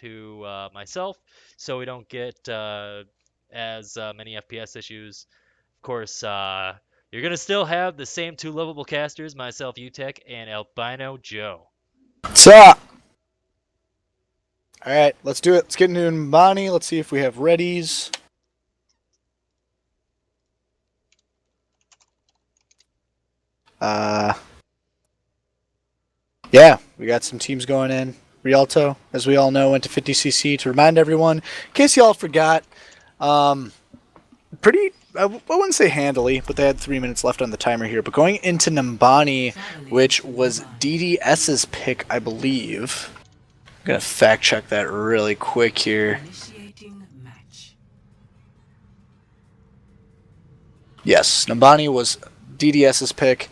to myself, so we don't get as many FPS issues. Of course, you're gonna still have the same two lovable casters, myself, UTech, and Albino Joe. What's up? All right, let's do it. Let's get into Mbani. Let's see if we have readies. Yeah, we got some teams going in. Rialto, as we all know, went to 50cc. To remind everyone, in case y'all forgot, pretty, I wouldn't say handily, but they had 3 minutes left on the timer here. But going into Mbani, which was DDS's pick, I believe. I'm going to fact check that really quick here. Yes, Mbani was DDS's pick.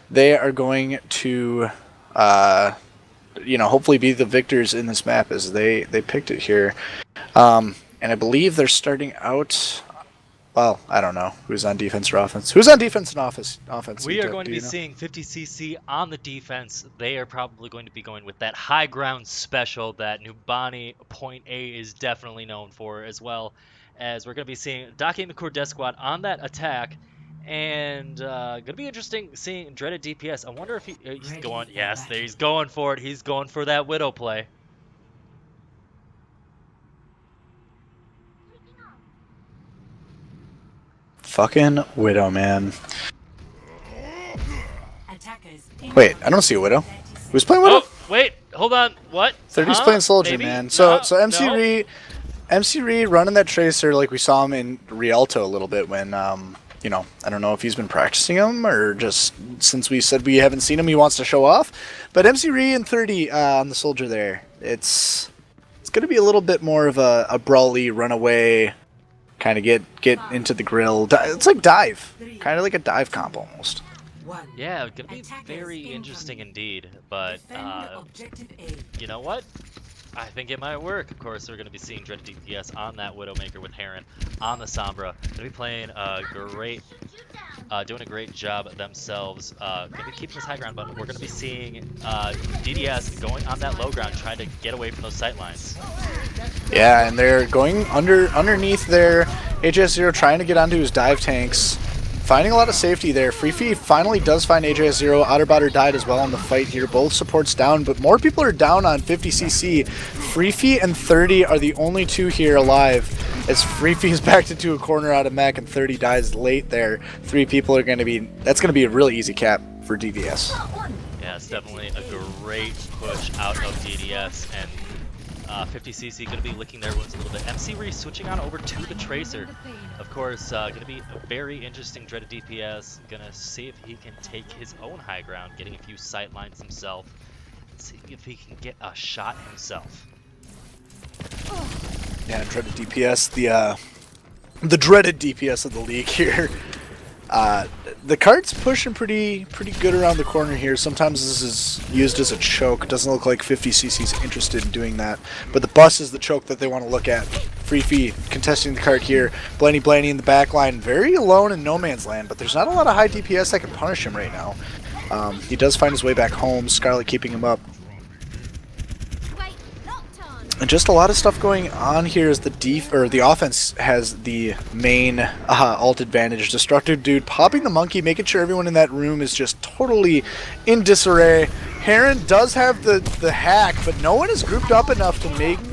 They are going to, hopefully be the victors in this map as they picked it here. And I believe they're starting out. Well, I don't know who's on defense or offense. Who's on defense and offense? We are going to be seeing 50cc on the defense. They are probably going to be going with that high ground special that Nubani Point A is definitely known for, as well as we're going to be seeing Daki McCourt Death Squad on that attack. And going to be interesting seeing Dreaded DPS. I wonder if he's going. Yes, he's going for it. He's going for that Widow play. Fucking Widow, man. Wait, I don't see a Widow. Who's playing Widow? Oh, wait, hold on. What? 30's playing Soldier, man. So MC Ree running that Tracer like we saw him in Rialto a little bit when, I don't know if he's been practicing him or just since we said we haven't seen him, he wants to show off. But MC Ree and 30 on the Soldier there. It's going to be a little bit more of a brawly, runaway, kind of get into the grill. It's like dive. Kind of like a dive comp almost. Yeah, it's going to be very interesting indeed. But, you know what? I think it might work. Of course, we're going to be seeing Dreaded DPS on that Widowmaker with Heron on the Sombra. Going to be playing doing a great job themselves. Going to be keeping this high ground, but we're going to be seeing DDS going on that low ground, trying to get away from those sight lines. Yeah, and they're going underneath their AJS0, trying to get onto his dive tanks. Finding a lot of safety there. Freefee finally does find AJS0. Otterbotter died as well in the fight here. Both supports down, but more people are down on 50cc. Freefee and 30 are the only two here alive. As Freefee is backed into a corner out of mech and 30 dies late there. 3 people are going to be... That's going to be a really easy cap for DDS. Yeah, it's definitely a great push out of DDS, and 50cc going to be licking their wounds a little bit. MC Ree switching on over to the Tracer. Of course, going to be a very interesting Dreaded DPS. Going to see if he can take his own high ground, getting a few sight lines himself. See if he can get a shot himself. Yeah, Dreaded DPS, the dreaded DPS of the league here. The cart's pushing pretty good around the corner here. Sometimes this is used as a choke. Doesn't look like 50cc's interested in doing that. But the bus is the choke that they want to look at. Freefee contesting the cart here. Blaney in the back line. Very alone in no man's land, but there's not a lot of high DPS that can punish him right now. He does find his way back home. Scarlet keeping him up. And just a lot of stuff going on here as the offense has the main ult advantage. Destructive Dude popping the monkey, making sure everyone in that room is just totally in disarray. Heron does have the hack, but no one is grouped up enough to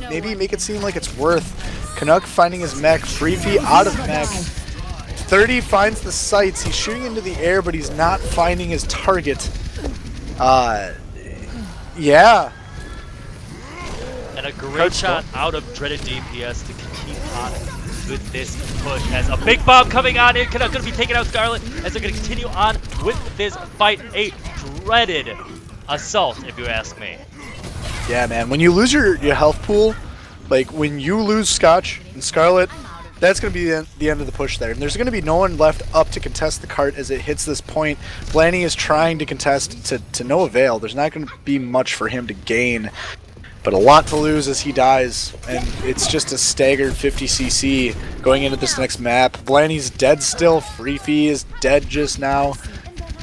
maybe make it seem like it's worth. Canuck finding his mech, Freefee out of mech. 30 finds the sights. He's shooting into the air, but he's not finding his target. Yeah. And a great shot out of Dreaded DPS to keep on with this push. As a big bomb coming on in, going to be taking out Scarlet as they're going to continue on with this fight. A dreaded assault, if you ask me. Yeah, man. When you lose your health pool, like when you lose Scotch and Scarlet, that's going to be the end of the push there. And there's going to be no one left up to contest the cart as it hits this point. Blaney is trying to contest to no avail. There's not going to be much for him to gain. But a lot to lose as he dies, and it's just a staggered 50cc going into this next map. Blaney's dead still, Freefee is dead just now.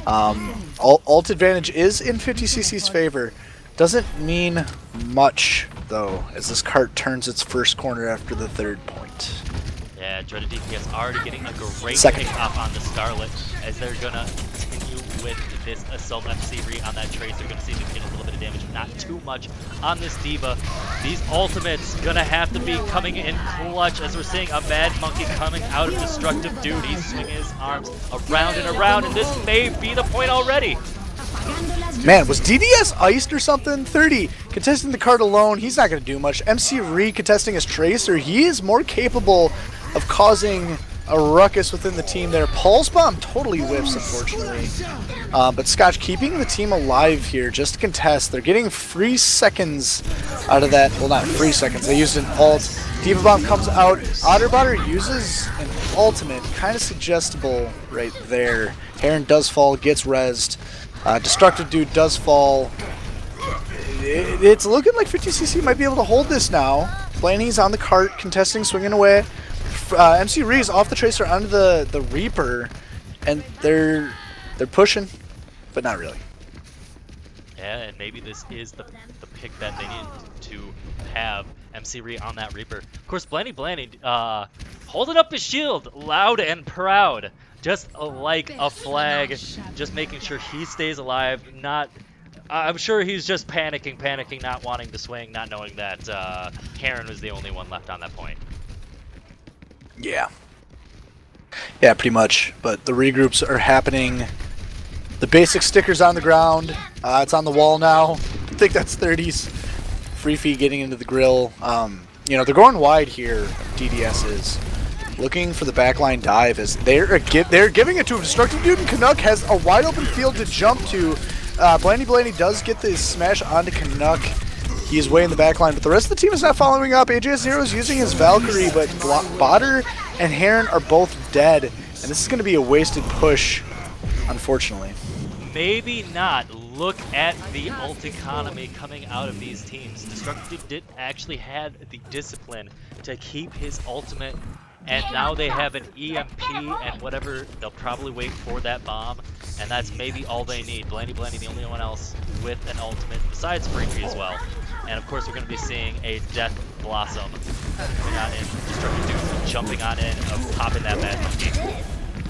Ult advantage is in 50cc's favor. Doesn't mean much though, as this cart turns its first corner after the third point. Yeah, Dreaded DPS already getting a great Second. pick off on the Scarlet as they're gonna continue with this Assault MC on that Tracer. Gonna see if we can get a little bit of damage, but not too much on this Diva. These ultimates gonna have to be coming in clutch as we're seeing a Mad Monkey coming out of Destructive Dude. He's swinging his arms around and around, and this may be the point already. Man, was DDS iced or something? 30 contesting the card alone, he's not going to do much. MC Re contesting his Tracer, he is more capable of causing a ruckus within the team there. Pulse Bomb totally whiffs, unfortunately. But Scotch keeping the team alive here just to contest. They're getting 3 seconds out of that. Well, not 3 seconds. They used an ult. Diva Bomb comes out. Otterbotter uses an ultimate. Kind of suggestible right there. Heron does fall, gets rezzed. Destructive Dude does fall. It's looking like 50cc might be able to hold this now. Blaney's on the cart, contesting, swinging away. MC Ree's off the Tracer onto the Reaper, and they're pushing, but not really. Yeah, and maybe this is the pick that they need to have MC Ree on that Reaper. Of course, Blaney holding up his shield, loud and proud, just like a flag, just making sure he stays alive. I'm sure he's just panicking, not wanting to swing, not knowing that Heron was the only one left on that point. Yeah. Yeah, pretty much. But the regroups are happening. The basic sticker's on the ground. It's on the wall now. I think that's 30s. Free feed getting into the grill. You know, they're going wide here, DDS is. Looking for the backline dive as they're giving it to him. Destructive Dude and Canuck has a wide open field to jump to. Blaney does get the smash onto Canuck. He is way in the backline, but the rest of the team is not following up. AJS0 is using his Valkyrie, but Botter and Heron are both dead. And this is going to be a wasted push, unfortunately. Maybe not. Look at the ult economy coming out of these teams. Destructive did actually had the discipline to keep his ultimate, and now they have an EMP and whatever. They'll probably wait for that bomb, and that's maybe all they need. Blaney, the only one else with an ultimate besides Freaky as well. And of course, we're going to be seeing a Death Blossom coming on in. Destructive Dude jumping on in, popping that Mad Monkey.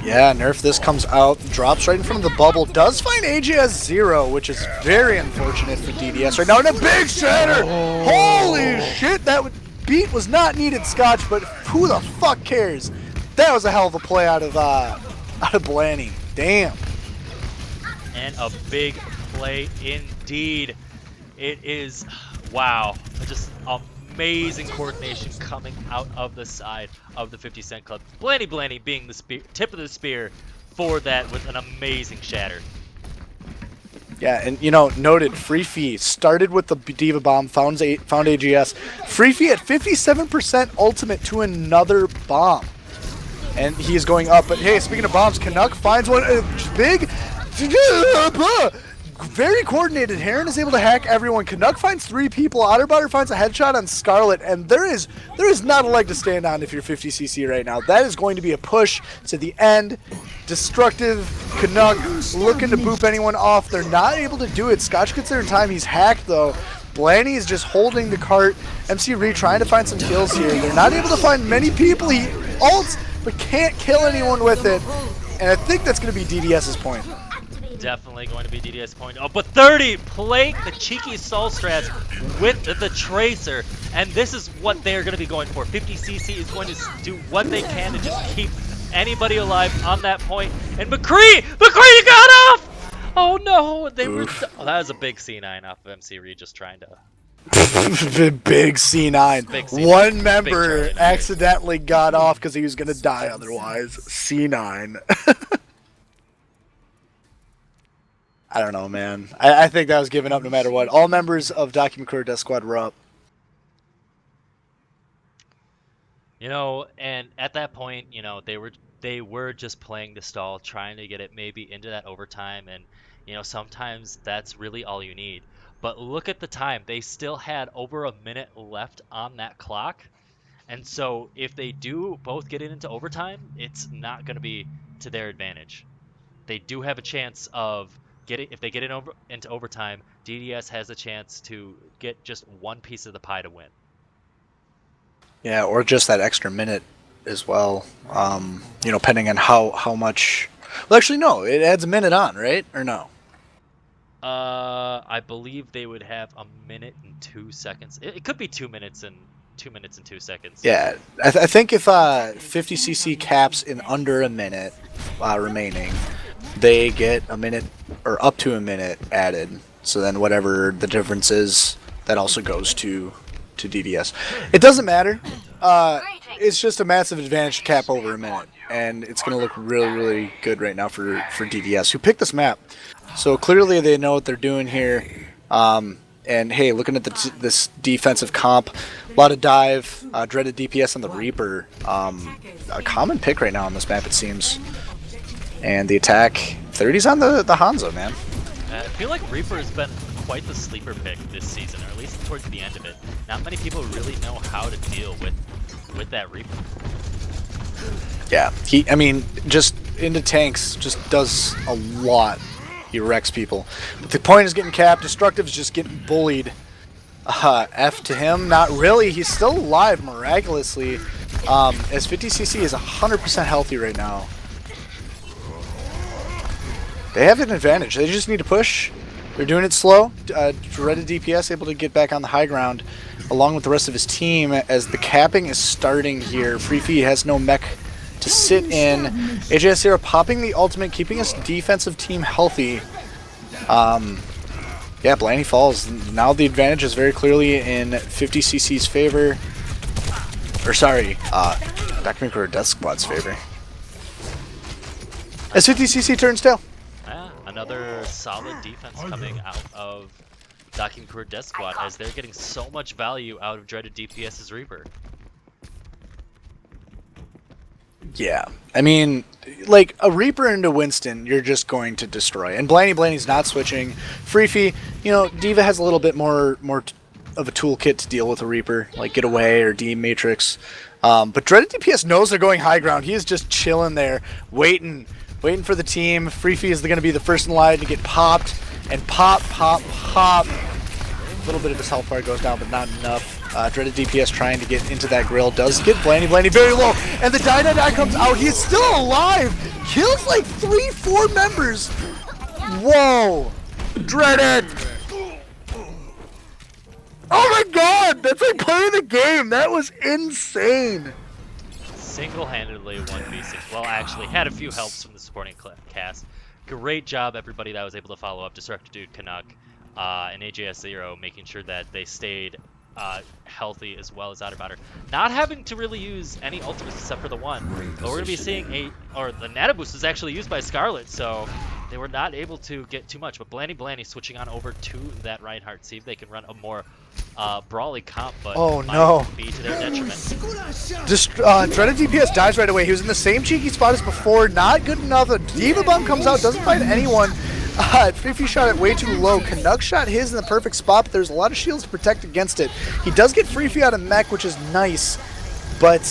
Yeah, Nerf this comes out, drops right in front of the bubble, does find AJS0, which is very unfortunate for DDS right now, and a big shatter! Holy shit, that beat was not needed, Scotch, but who the fuck cares? That was a hell of a play out of Blaney. Damn. And a big play indeed. It is, wow, just amazing coordination coming out of the side of the 50 Cent Club. Blaney being the tip of the spear for that with an amazing shatter. Yeah, and you know, noted, Free Fee started with the Diva Bomb, found AGS. Free Fee at 57% ultimate to another bomb. And he is going up, but hey, speaking of bombs, Canuck finds one, big, very coordinated. Heron is able to hack everyone. Canuck finds 3 people. Otterbutter finds a headshot on Scarlet, and there is not a leg to stand on if you're 50cc right now. That is going to be a push to the end. Destructive Canuck looking to boop anyone off. They're not able to do it. Scotch gets there in time. He's hacked though. Blaney is just holding the cart. MC Ree trying to find some kills here. They're not able to find many people. He ults, but can't kill anyone with it. And I think that's going to be DDS's point. Definitely going to be DDS point. Oh, but 30 playing the cheeky soul strats with the Tracer, and this is what they're going to be going for. 50cc is going to do what they can to just keep anybody alive on that point. And McCree got off! Oh no, they were. Oh, that was a big C9 off of MC Reed just trying to. Big C9. Big C9. One member accidentally got off because he was going to die otherwise. C9. I don't know, man. I think that was given up no matter what. All members of Document Crew Death Squad were up. You know, and at that point, you know, they were just playing the stall, trying to get it maybe into that overtime, and you know, sometimes that's really all you need. But look at the time. They still had over a minute left on that clock. And so if they do both get it into overtime, it's not going to be to their advantage. They do have a chance of if they get into overtime, DDS has a chance to get just one piece of the pie to win. Yeah, or just that extra minute as well. You know, depending on how much. Well, actually, no. It adds a minute on, right? Or no? I believe they would have a minute and 2 seconds. It could be 2 minutes and 2 seconds. Yeah, I think if 50cc caps in under a minute remaining, they get a minute or up to a minute added. So then whatever the difference is, that also goes to DDS. It doesn't matter. It's just a massive advantage to cap over a minute, and it's going to look really, really good right now for DDS, who picked this map. So clearly they know what they're doing here. And hey, looking at this defensive comp, a lot of dive, dreaded DPS on the Reaper. A common pick right now on this map, it seems. And the attack, 30's on the Hanzo, man. I feel like Reaper has been quite the sleeper pick this season, or at least towards the end of it. Not many people really know how to deal with that Reaper. Yeah, I mean, just into tanks, just does a lot. He wrecks people. But the point is getting capped. Destructive is just getting bullied. F to him. Not really. He's still alive miraculously. As 50cc is 100% healthy right now. They have an advantage. They just need to push. They're doing it slow. Dreaded DPS able to get back on the high ground along with the rest of his team as the capping is starting here. Freefeed has no mech to sit in. AJ0 popping the ultimate, keeping his defensive team healthy. Yeah, Blaney falls. Now the advantage is very clearly in 50cc's favor. Or sorry, Backmaker Death Squad's favor. As 50cc turns tail. Yeah, another solid defense coming out of Document Death Squad as they're getting so much value out of Dreaded DPS's Reaper. Yeah, I mean, like, a Reaper into Winston, you're just going to destroy. And Blaney's not switching. Freefy, you know, D.Va has a little bit more of a toolkit to deal with a Reaper, like Get Away or D-Matrix. But Dreaded DPS knows they're going high ground. He is just chilling there, waiting for the team. Freefy is going to be the first in line to get popped. And pop. A little bit of his health bar goes down, but not enough. Dreaded DPS trying to get into that grill. Does get Blaney very low. And the Dynamite comes out. He's still alive. Kills like 3-4 members. Whoa. Dreaded. Oh my god. That's like playing the game. That was insane. Single-handedly 1v6. Well, actually, had a few helps from the supporting cast. Great job, everybody that was able to follow up. Destructive Dude, Canuck, and AJS0 making sure that they stayed healthy as well as Outerbatter. Not having to really use any ultimates except for the one. But we're going to be seeing the Nana Boost was actually used by Scarlet, so they were not able to get too much. But Blaney switching on over to that Reinhardt. See if they can run a more brawly comp, but oh no, be to their detriment. Dreaded DPS dies right away. He was in the same cheeky spot as before. Not good enough. A D.Va bomb comes out, doesn't find anyone. Freefy shot it way too low. Canuck shot his in the perfect spot, but there's a lot of shields to protect against it. He does get Freefy out of mech, which is nice, but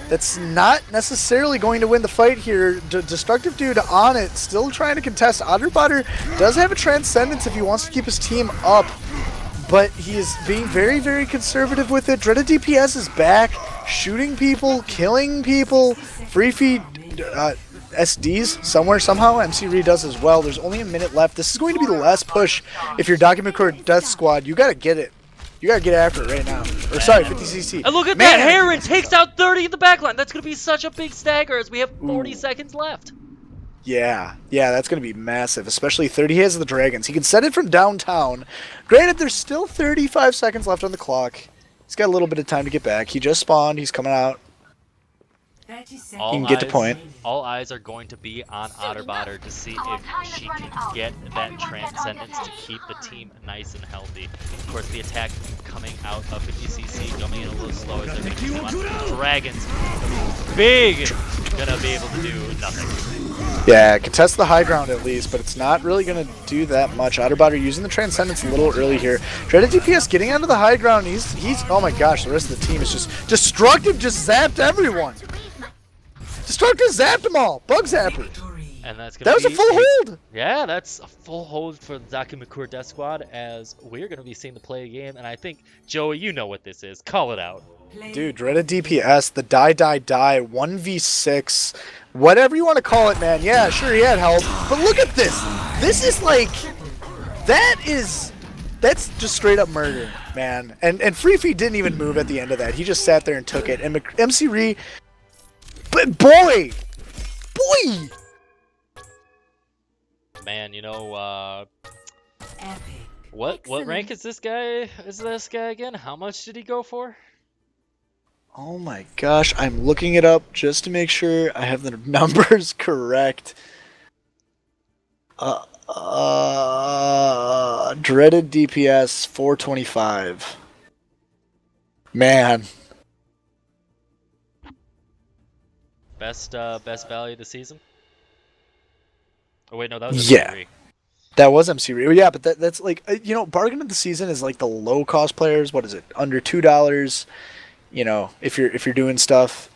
that's not necessarily going to win the fight here. Destructive Dude on it, still trying to contest. Otterbotter does have a Transcendence if he wants to keep his team up, but he is being very, very conservative with it. Dreaded DPS is back, shooting people, killing people. Freefy SDs somewhere, somehow. MC Reed does as well. There's only a minute left. This is going to be the last push. If you're Document Core Death Squad, you got to get it. You got to get after it right now. Or sorry, 50cc. And look at that! Heron takes out 30 in the backline. That's going to be such a big stagger as we have 40 seconds left. Yeah, that's going to be massive, especially 30. He has the Dragons. He can set it from downtown. Granted, there's still 35 seconds left on the clock. He's got a little bit of time to get back. He just spawned. He's coming out. He can get to point. All eyes are going to be on Otterbotter to see if she can get that Transcendence to keep the team nice and healthy. Of course, the attack coming out of 50cc, coming in a little slow as they're making some Dragons. Big! Gonna be able to do nothing. Yeah, contest the high ground at least, but it's not really gonna do that much. Otterbotter using the Transcendence a little early here. Dreaded DPS getting onto the high ground. He's oh my gosh, the rest of the team is just Destructive, just zapped everyone. Destructive zapped them all. Bug zapper. And that's going to That was a be full a hold. yeah, that's a full hold for the Dakimakura Death Squad as we're going to be seeing the play game. And I think, Joey, you know what this is. Call it out. Dude, dreaded DPS, the die 1v6, whatever you want to call it, man. Yeah, sure he had help, but look at this. This is like that's just straight up murder, man. And Free Feed didn't even move at the end of that. He just sat there and took it. And MC Ree, but boy, Man, Epic. what rank is this guy? Is this guy again? How much did he go for? oh my gosh, I'm looking it up just to make sure I have the numbers correct. Dreaded DPS 425. Man, Best value of the season? Oh wait, no, that was yeah, MC3. that was MC Rio. Yeah, but that's like bargain of the season is like the low cost players. What is it? Under $2. If you're doing stuff.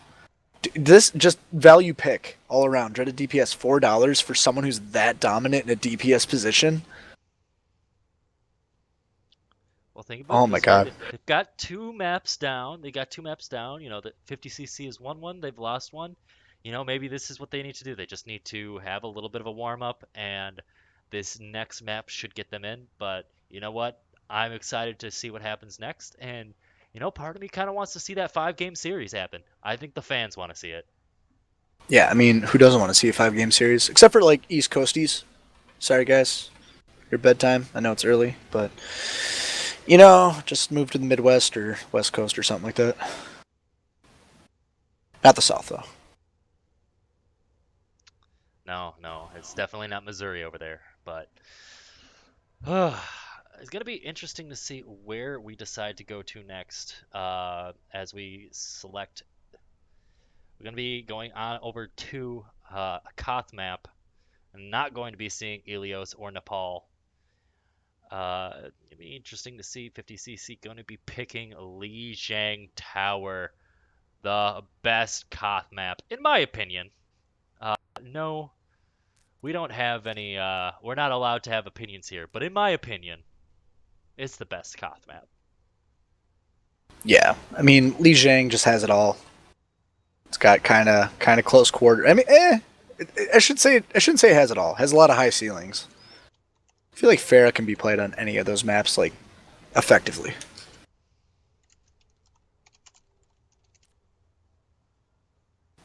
This just value pick all around. Dreaded DPS $4 for someone who's that dominant in a DPS position. Well, think about Oh it my this way. god. They've got two maps down. They got two maps down. The 50cc has won one. They've lost one. Maybe this is what they need to do. They just need to have a little bit of a warm up, and this next map should get them in. But you know what? I'm excited to see what happens next. And part of me kind of wants to see that 5 game series happen. I think the fans want to see it. Yeah, I mean, who doesn't want to see a 5 game series? Except for like East Coasties. Sorry guys. Your bedtime. I know it's early, but just move to the Midwest or West Coast or something like that. Not the South though. No, no, it's definitely not Missouri over there. But it's gonna be interesting to see where we decide to go to next. As we select, we're gonna be going on over to a Koth map. I'm not going to be seeing Ilios or Nepal. It'd be interesting to see 50cc going to be picking Lijiang Tower, the best Koth map, in my opinion. No, we don't have any. We're not allowed to have opinions here, but in my opinion, it's the best Koth map. Yeah, I mean, Li Jiang just has it all. It's got kind of close quarter. I mean, I shouldn't say it has it all. It has a lot of high ceilings. I feel like Pharah can be played on any of those maps like effectively.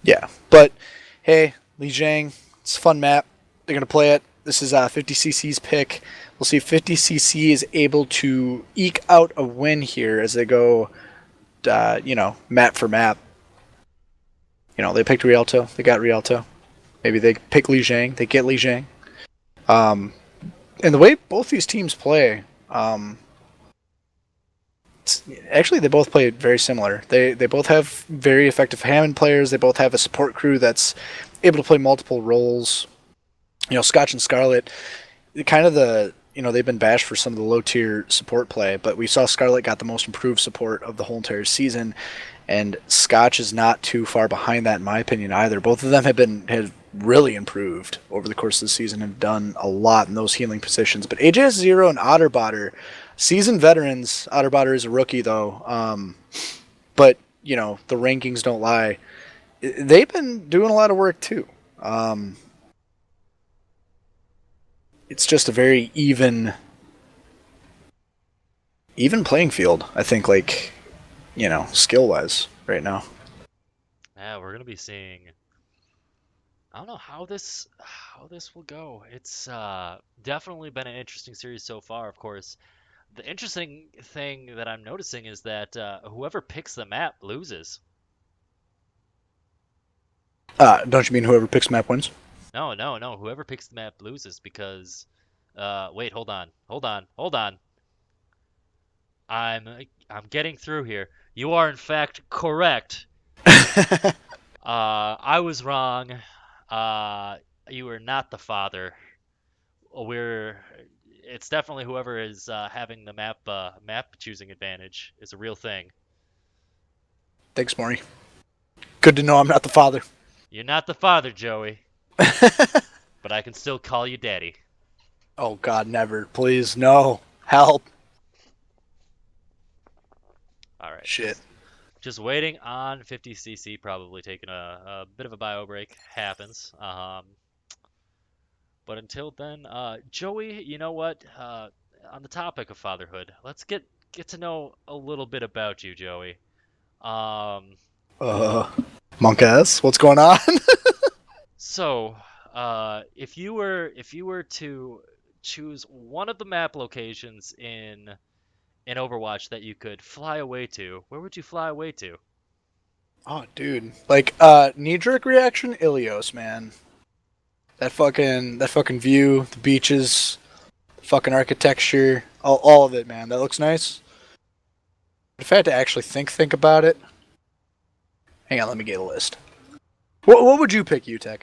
Yeah, but hey, Li Jiang, it's a fun map. They're gonna play it. This is 50cc's pick. We'll see if 50cc is able to eke out a win here as they go, map for map. They picked Rialto. They got Rialto. Maybe they pick Li Jiang. They get Li Jiang. And the way both these teams play, actually they both play very similar. They both have very effective Hammond players. They both have a support crew that's able to play multiple roles. Scotch and Scarlet, kind of they've been bashed for some of the low tier support play, but we saw Scarlet got the most improved support of the whole entire season, and Scotch is not too far behind that in my opinion either. Both of them have really improved over the course of the season and done a lot in those healing positions. But AJS Zero and Otterbotter, seasoned veterans. Otterbotter is a rookie though, but the rankings don't lie. They've been doing a lot of work too. It's just a very even playing field, I think, skill wise right now. Yeah, we're gonna be seeing. I don't know how this will go. It's definitely been an interesting series so far. Of course, the interesting thing that I'm noticing is that whoever picks the map loses. Don't you mean whoever picks map wins? No, no, no. Whoever picks the map loses because. Wait, hold on. I'm getting through here. You are in fact correct. I was wrong. You are not the father. We're. It's definitely whoever is having the map choosing advantage is a real thing. Thanks, Maury. Good to know I'm not the father. You're not the father, Joey. but I can still call you daddy. Oh God, never. Please, no. Help. All right, Shit. just waiting on 50cc, probably taking a bit of a bio break happens. But until then, Joey, you know what? On the topic of fatherhood, let's get to know a little bit about you, Joey. Um, Uh, Monk ass. What's going on? so, if you were to choose one of the map locations in Overwatch that you could fly away to, where would you fly away to? Oh, dude. Like, knee-jerk reaction, Ilios, man. That fucking view, the beaches, the fucking architecture, all of it, man. That looks nice. If I had to actually think about it, hang on, let me get a list. What would you pick, UTech?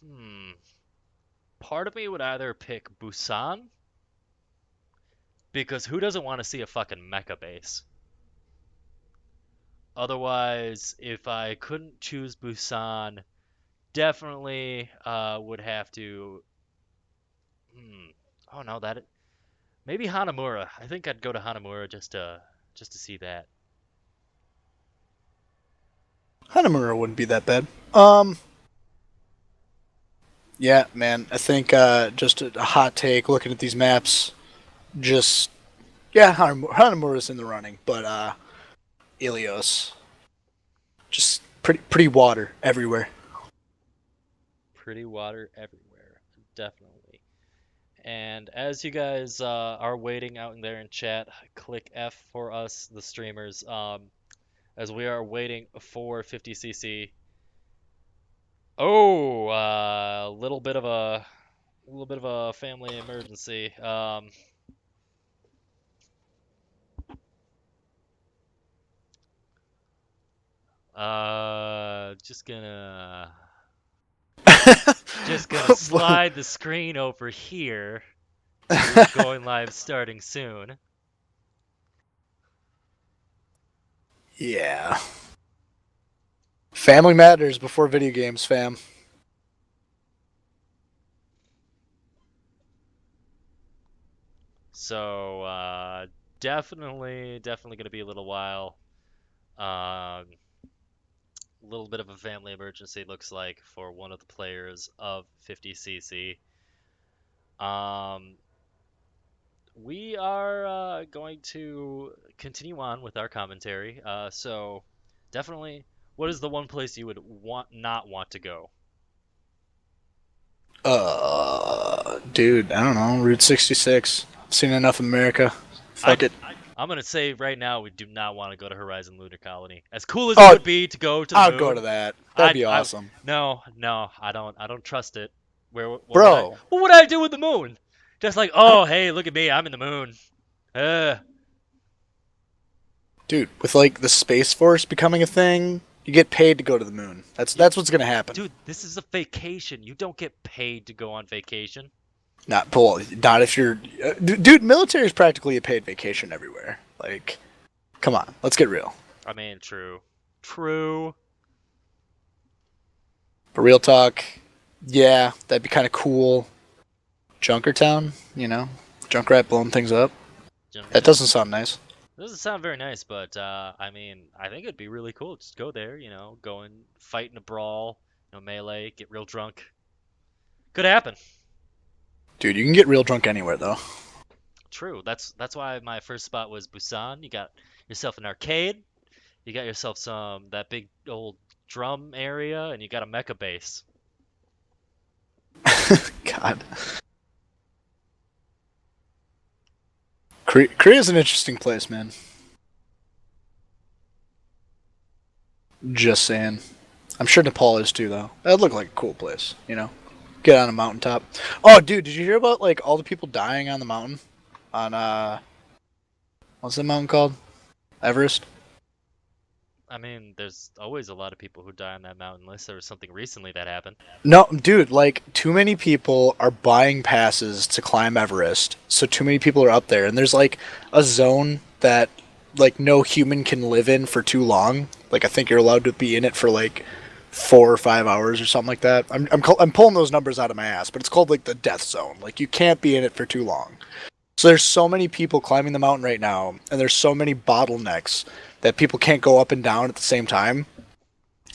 Hmm. Part of me would either pick Busan, because who doesn't want to see a fucking mecha base? Otherwise, if I couldn't choose Busan, definitely would have to. Hmm. Oh no, that maybe Hanamura. I think I'd go to Hanamura just to see that. Hanamura wouldn't be that bad. Yeah, man. I think just a hot take looking at these maps. Just yeah, Hanamura's in the running, but Ilios, just pretty water everywhere. Pretty water everywhere, definitely. And as you guys are waiting out in there in chat, click F for us, the streamers. As we are waiting for 50cc. Oh, a little bit of a family emergency. Just gonna slide the screen over here to going live starting soon. Yeah. Family matters before video games, fam. So definitely gonna be a little while. A little bit of a family emergency looks like for one of the players of 50cc. Um, we are going to continue on with our commentary. So definitely, what is the one place you would not want to go? Dude, I don't know. Route 66. I've seen enough of America. I Fuck it. I'm gonna say right now we do not want to go to Horizon Lunar Colony. As cool as it Oh, would be to go to the I would go to moon, that. That'd I be I awesome. no, I don't trust it. Bro, What would I do with the moon? Just like, I don't, oh, hey, look at me, I'm in the moon. Uh, dude, with like the Space Force becoming a thing, you get paid to go to the moon. That's you, that's what's gonna happen. dude, this is a vacation. You don't get paid to go on vacation. Not pull. Not if you're, dude. Military is practically a paid vacation everywhere. Like, come on, let's get real. I mean, true. But real talk, yeah, that'd be kind of cool. Junkertown, Junkrat blowing things up. That Junkertown. doesn't sound nice. Doesn't sound very nice, but I mean, I think it'd be really cool. Just go there, go and fight in a brawl, melee, get real drunk. Could happen. Dude, you can get real drunk anywhere though. True. That's why my first spot was Busan. You got yourself an arcade. You got yourself that big old drum area, and you got a mecha base. God, Korea's an interesting place, man. Just saying. I'm sure Nepal is too, though. That'd look like a cool place. Get on a mountaintop. Oh, dude, did you hear about like all the people dying on the mountain? On what's the mountain called? Everest. I mean, there's always a lot of people who die on that mountain unless there was something recently that happened. No, dude, like too many people are buying passes to climb Everest. So too many people are up there and there's like a zone that like no human can live in for too long. Like I think you're allowed to be in it for like 4 or 5 hours or something like that. I'm pulling those numbers out of my ass, but it's called like the death zone. Like you can't be in it for too long. So there's so many people climbing the mountain right now, and there's so many bottlenecks that people can't go up and down at the same time.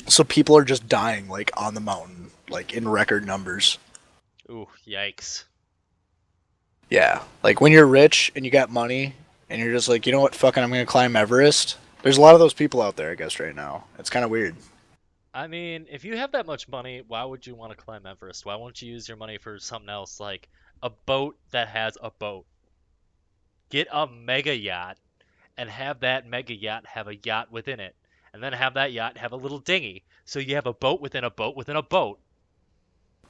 So people are just dying like on the mountain, like in record numbers. Ooh, yikes. Yeah, like when you're rich and you got money, and you're just like, you know what, fucking, I'm gonna climb Everest. There's a lot of those people out there, I guess, right now. It's kind of weird. I mean, if you have that much money, why would you want to climb Everest? Why won't you use your money for something else like a boat that has a boat? Get a mega yacht and have that mega yacht have a yacht within it. And then have that yacht have a little dinghy. So you have a boat within a boat within a boat.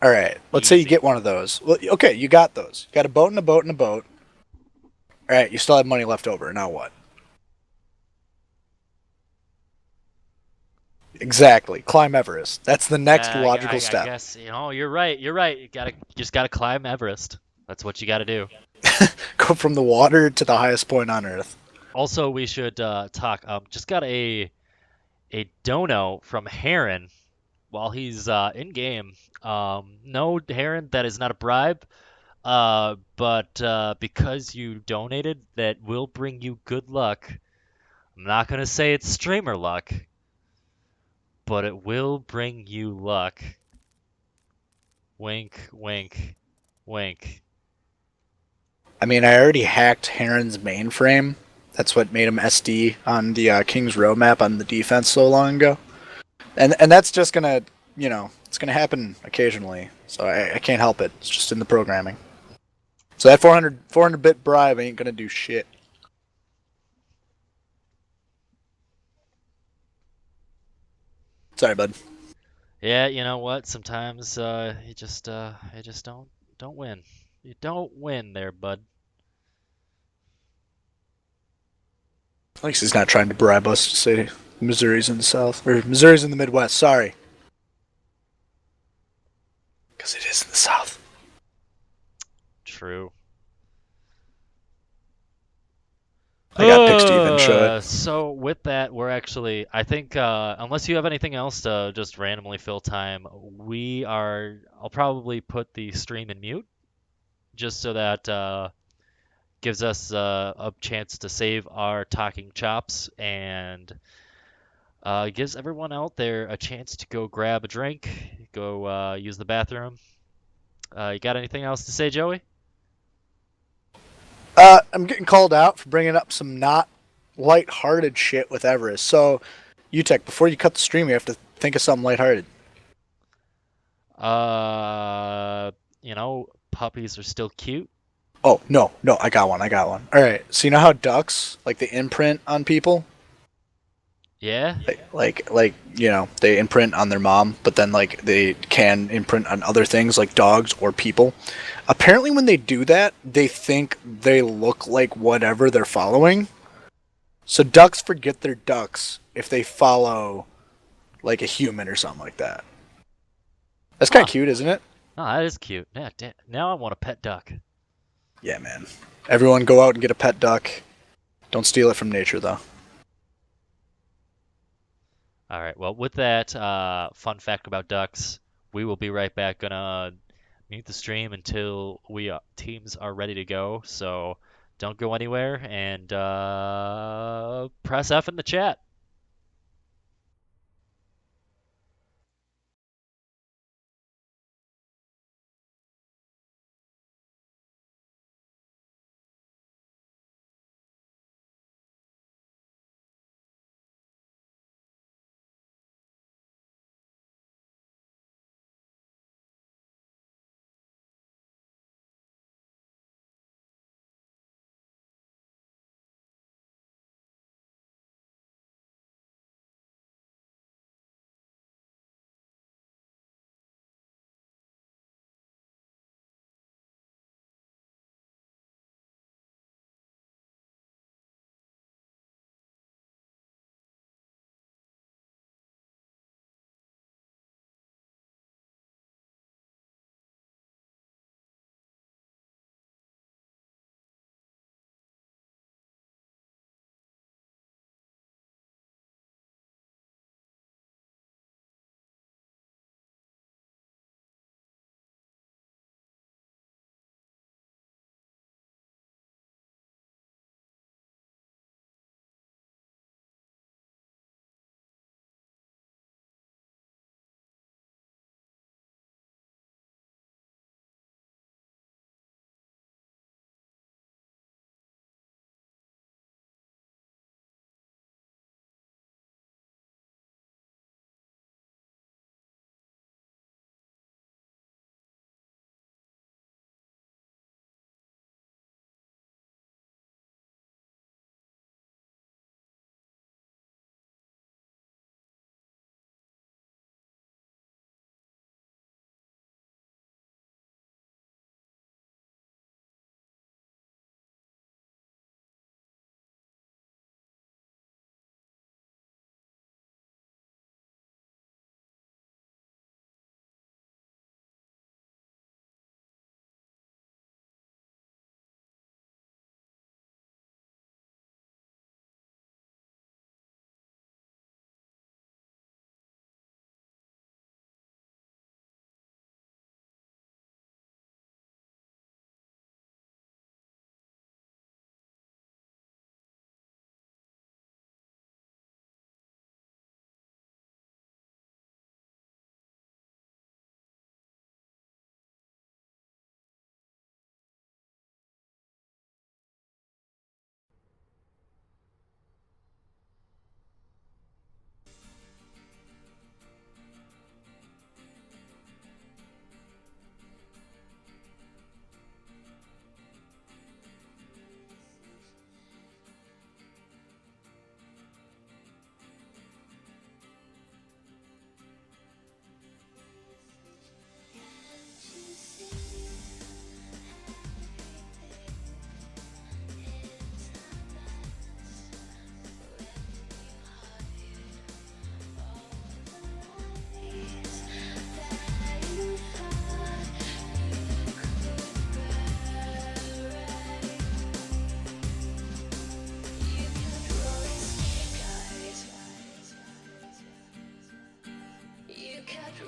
All right, let's say you Easy. get one of those. Well, okay, you got those. You got a boat and a boat and a boat. All right, you still have money left over. Now what? Exactly. Climb Everest. That's the next logical I step. guess, you're right. You're right. You just gotta climb Everest. That's what you gotta do. Go from the water to the highest point on Earth. Also, we should talk. Just got a dono from Heron while he's in game. No, Heron, that is not a bribe. But because you donated, that will bring you good luck. I'm not gonna say it's streamer luck, but it will bring you luck. Wink, wink, wink. I mean, I already hacked Heron's mainframe. That's what made him SD on the King's Row map on the defense so long ago. And that's just gonna, it's gonna happen occasionally. So I can't help it. It's just in the programming. So that 400 bit bribe ain't gonna do shit. Sorry, bud. Yeah, you know what? Sometimes you just don't win. You don't win there, bud. At least he's not trying to bribe us to say Missouri's in the South or Missouri's in the Midwest. Sorry, because it is in the South. True. I got pics to even show it. So with that, we're actually, I think, unless you have anything else to just randomly fill time, I'll probably put the stream in mute just so that gives us a chance to save our talking chops and gives everyone out there a chance to go grab a drink, go use the bathroom. You got anything else to say, Joey? I'm getting called out for bringing up some not light-hearted shit with Everest. So, UTech, before you cut the stream, you have to think of something lighthearted. Uh, puppies are still cute. Oh no, no, I got one. I got one. All right. So you know how ducks like they imprint on people, Yeah? they imprint on their mom, but then like they can imprint on other things like dogs or people. Apparently, when they do that, they think they look like whatever they're following. So ducks forget they're ducks if they follow like a human or something like that. That's kind Huh. of cute, isn't it? Oh, that is cute. Yeah, now I want a pet duck. Yeah, man. Everyone go out and get a pet duck. Don't steal it from nature, though. All right. Well, with that fun fact about ducks, we will be right back. Gonna mute the stream until we teams are ready to go. So don't go anywhere and press F in the chat.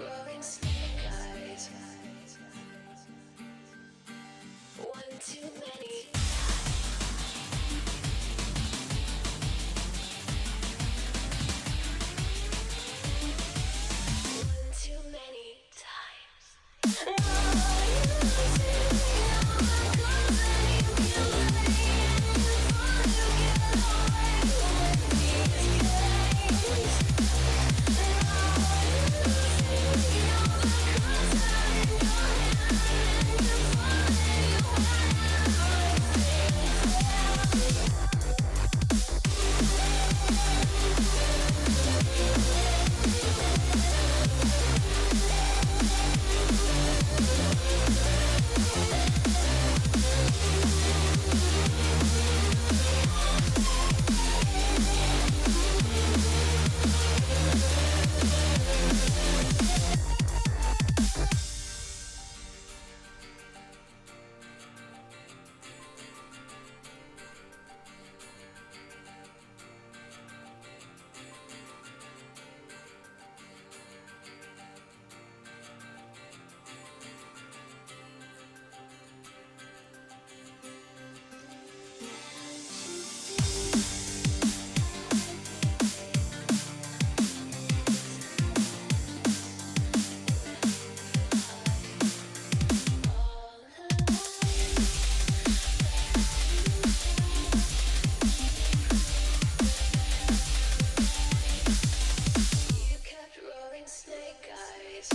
rolling snake eyes. One too many. One too many times. You kept rolling snake eyes.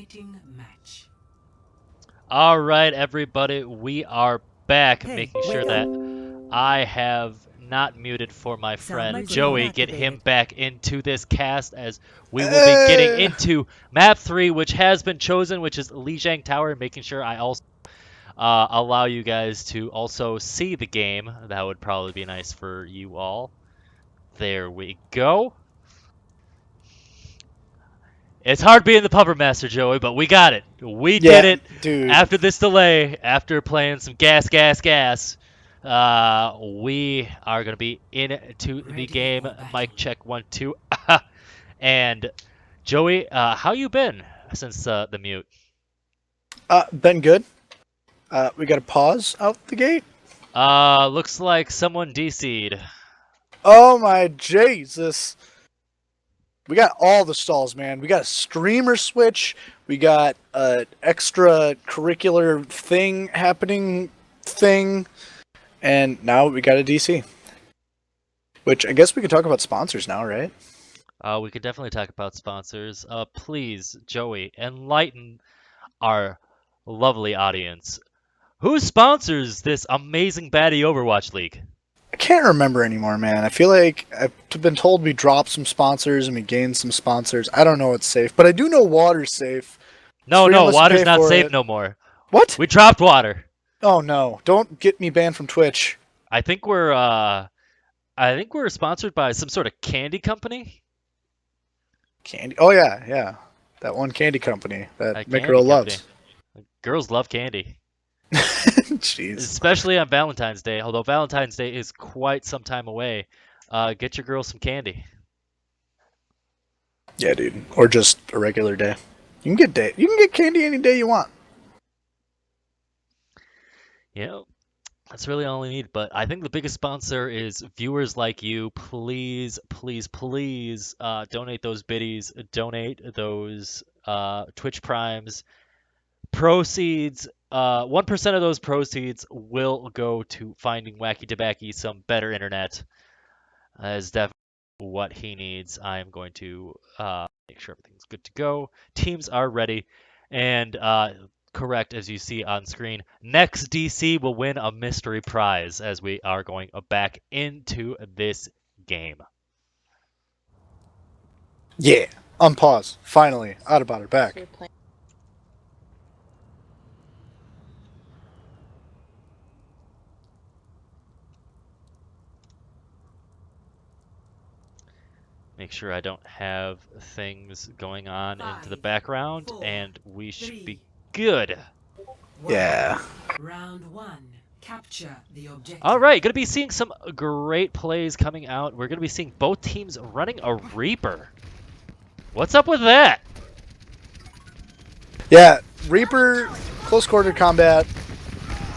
Initiating match. All right, everybody, we are back, Hey, making wake sure up. that I have not muted for my friend microphone Joey. Get him activated. back into this cast as we will be getting into map 3, which has been chosen, which is Lijiang Tower, making sure I also allow you guys to also see the game. That would probably be nice for you all. There we go. It's hard being the puppet master, Joey, but we got it. We did Yeah, it dude. after this delay, after playing some gas. We are going to be into the Ready game. for battle. Mic check 1 2. And Joey, how you been since the mute? Been good. We got a pause out the gate. Looks like someone DC'd. Oh my Jesus. We got all the stalls, man. We got a streamer switch. We got a extracurricular thing, and now we got a DC. Which I guess we could talk about sponsors now, right? We could definitely talk about sponsors. Please, Joey, enlighten our lovely audience. Who sponsors this amazing Baddy Overwatch League? I can't remember anymore, man. I feel like I've been told we dropped some sponsors and we gained some sponsors. I don't know what's safe, but I do know water's safe. No, Free no, unless you water's pay not for safe it. no more. What? We dropped water. Oh no! Don't get me banned from Twitch. I think we're sponsored by some sort of candy company. Candy. Oh yeah. That one candy company A that candy Micro company. loves. Girls love candy, Jeez. especially on Valentine's Day. Although Valentine's Day is quite some time away. Get your girls some candy. Yeah, dude. Or just a regular day. You can get candy any day you want. You know, that's really all we need. But I think the biggest sponsor is viewers like you. Please, please, please donate those biddies. Donate those Twitch Primes. Proceeds. 1% of those proceeds will go to finding Wacky Tobacco some better internet. That is definitely what he needs. I am going to make sure everything's good to go. Teams are ready. And correct, as you see on screen, next DC will win a mystery prize as we are going back into this game. Yeah. Unpause. Finally. Out about her back. Make sure I don't have things going on into the 5, background, 4, and we should 3, be good. Yeah. Round 1. Capture the objective. All right, going to be seeing some great plays coming out. We're going to be seeing both teams running a Reaper. What's up with that? Yeah. Reaper, close quarter combat.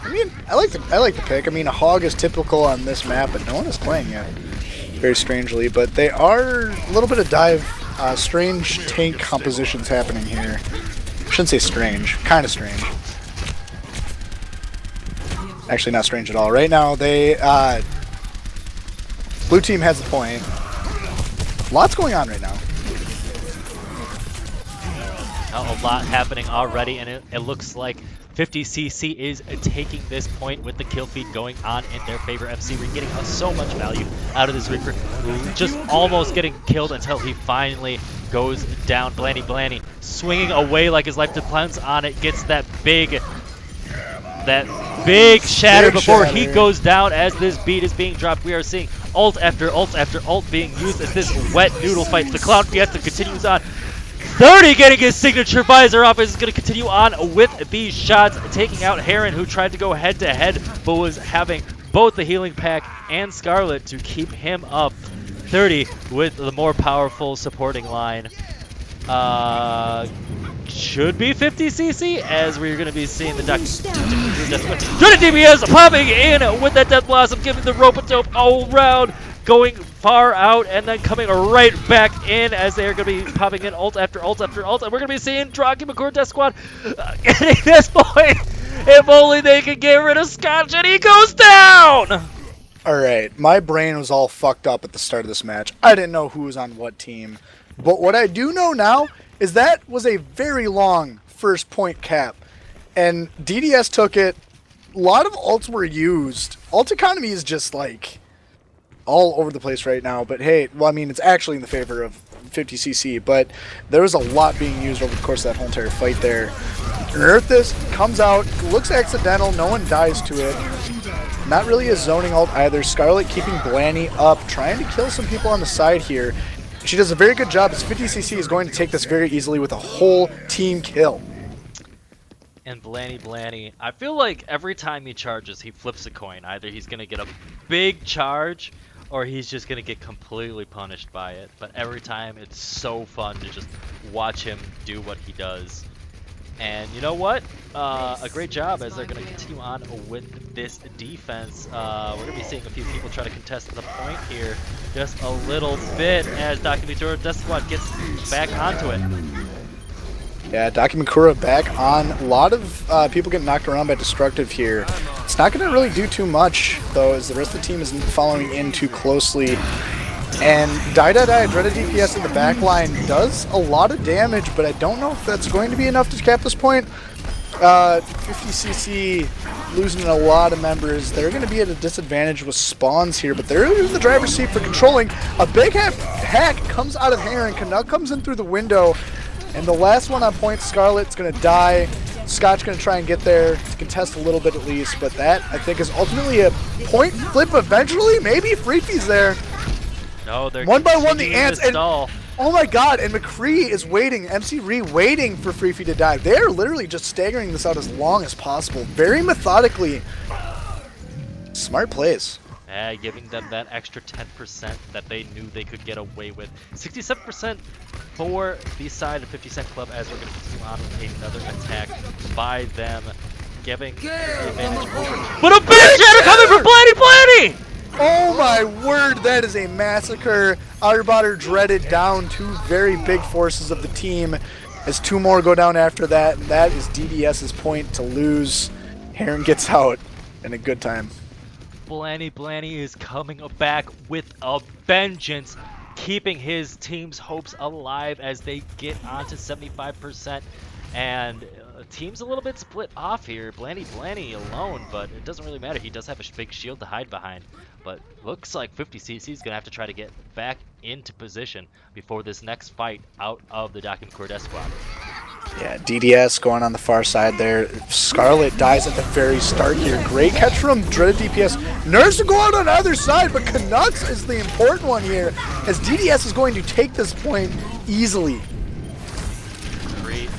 I mean, I like the pick. I mean, a hog is typical on this map, but no one is playing it. Very strangely, but they are a little bit of dive, strange tank compositions happening here. I shouldn't say strange, kind of strange. Actually, not strange at all. Right now, they blue team has the point. Lots going on right now. A lot happening already, and it looks like 50cc is taking this point with the kill feed going on in their favor. MC Ring getting so much value out of this Reaper, just almost getting killed until he finally goes down. Blanny swinging away like his life depends on it, gets that big shatter before he goes down as this beat is being dropped. We are seeing ult after ult after ult being used as this wet noodle fight. The Clown Fiesta continues on. 30 getting his signature visor off is going to continue on with these shots, taking out Heron, who tried to go head-to-head, but was having both the healing pack and Scarlet to keep him up. 30 with the more powerful supporting line. Should be 50cc, as we're going to be seeing the Dreaded DBS popping in with that Death Blossom, giving the rope-a-dope all round, going far out and then coming right back in as they're going to be popping in ult after ult after ult. And we're going to be seeing Draki McCourt Death Squad getting this point. If only they could get rid of Scotch, and he goes down! Alright, my brain was all fucked up at the start of this match. I didn't know who was on what team. But what I do know now is that was a very long first point cap, and DDS took it. A lot of ults were used. Ult economy is just like all over the place right now, but hey, well, I mean, it's actually in the favor of 50cc, but there was a lot being used over the course of that whole entire fight there. Nerf this, comes out, looks accidental, no one dies to it. Not really a zoning ult either. Scarlet keeping Blanny up, trying to kill some people on the side here. She does a very good job as 50cc is going to take this very easily with a whole team kill. And Blanny, I feel like every time he charges, he flips a coin. Either he's going to get a big charge, or he's just going to get completely punished by it. But every time, it's so fun to just watch him do what he does. And you know what? A great job as they're going to continue on with this defense. We're going to be seeing a few people try to contest the point here just a little bit as Documentura Squad gets back onto it. Yeah, Documentura back on. A lot of people getting knocked around by Destructive here. It's not going to really do too much, though, as the rest of the team isn't following in too closely. And Dreaded DPS in the back line does a lot of damage, but I don't know if that's going to be enough to cap this point. 50cc losing a lot of members. They're going to be at a disadvantage with spawns here, but they're in the driver's seat for controlling. A big hack comes out of Heron. Canuck comes in through the window. And the last one on point, Scarlet's going to die. Scotch going to try and get there to contest a little bit at least, but that, I think, is ultimately a point flip eventually. Maybe Freefy's there. No, they're one by one the ants. And, stall. oh my god, and McCree is waiting, MC Ree waiting for Freefy to die. They're literally just staggering this out as long as possible. Very methodically. Smart plays. Yeah, giving them that extra 10% that they knew they could get away with. 67% for the side of 50 Cent Club as we're going to continue on with another attack by them, giving the advantage over. But a big shatter coming from Blanny! Oh my word, that is a massacre. Outerbotter Dreaded down two very big forces of the team as two more go down after that. And that is DDS's point to lose. Heron gets out in a good time. Blanny is coming back with a vengeance, keeping his team's hopes alive as they get onto 75%. And team's a little bit split off here. Blanny alone, but it doesn't really matter. He does have a big shield to hide behind. But looks like 50cc is going to have to try to get back into position before this next fight out of the Documentura squad. Yeah, DDS going on the far side there. Scarlet dies at the very start here. Great catch from Dreaded DPS. Nerves to go out on either side, but Canucks is the important one here as DDS is going to take this point easily.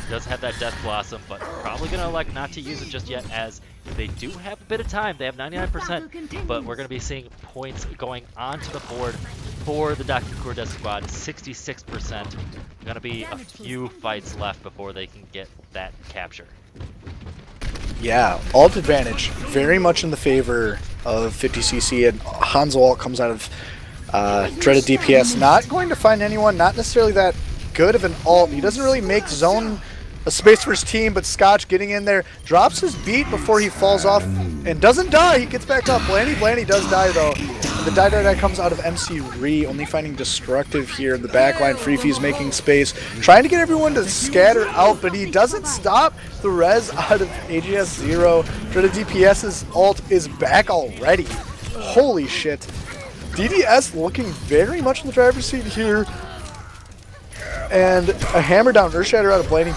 Does have that Death Blossom, but probably going to elect not to use it just yet as they do have a bit of time. They have 99%, but we're going to be seeing points going onto the board for the Documentura squad. 66%. Going to be a few fights left before they can get that capture. Yeah, ult advantage very much in the favor of 50cc, and Hanzo ult comes out of Dreaded DPS. Not going to find anyone, not necessarily that good of an ult. He doesn't really make zone a space for his team, but Scotch getting in there, drops his beat before he falls off and doesn't die. He gets back up. Blanny does die though. And the die comes out of MC Ree, only finding Destructive here in the backline. Freefy's making space, trying to get everyone to scatter out, but he doesn't stop the res out of AGS 0. Dreaded DPS's ult is back already. Holy shit. DDS looking very much in the driver's seat here. And a hammer down Earthshatter out of Blanny.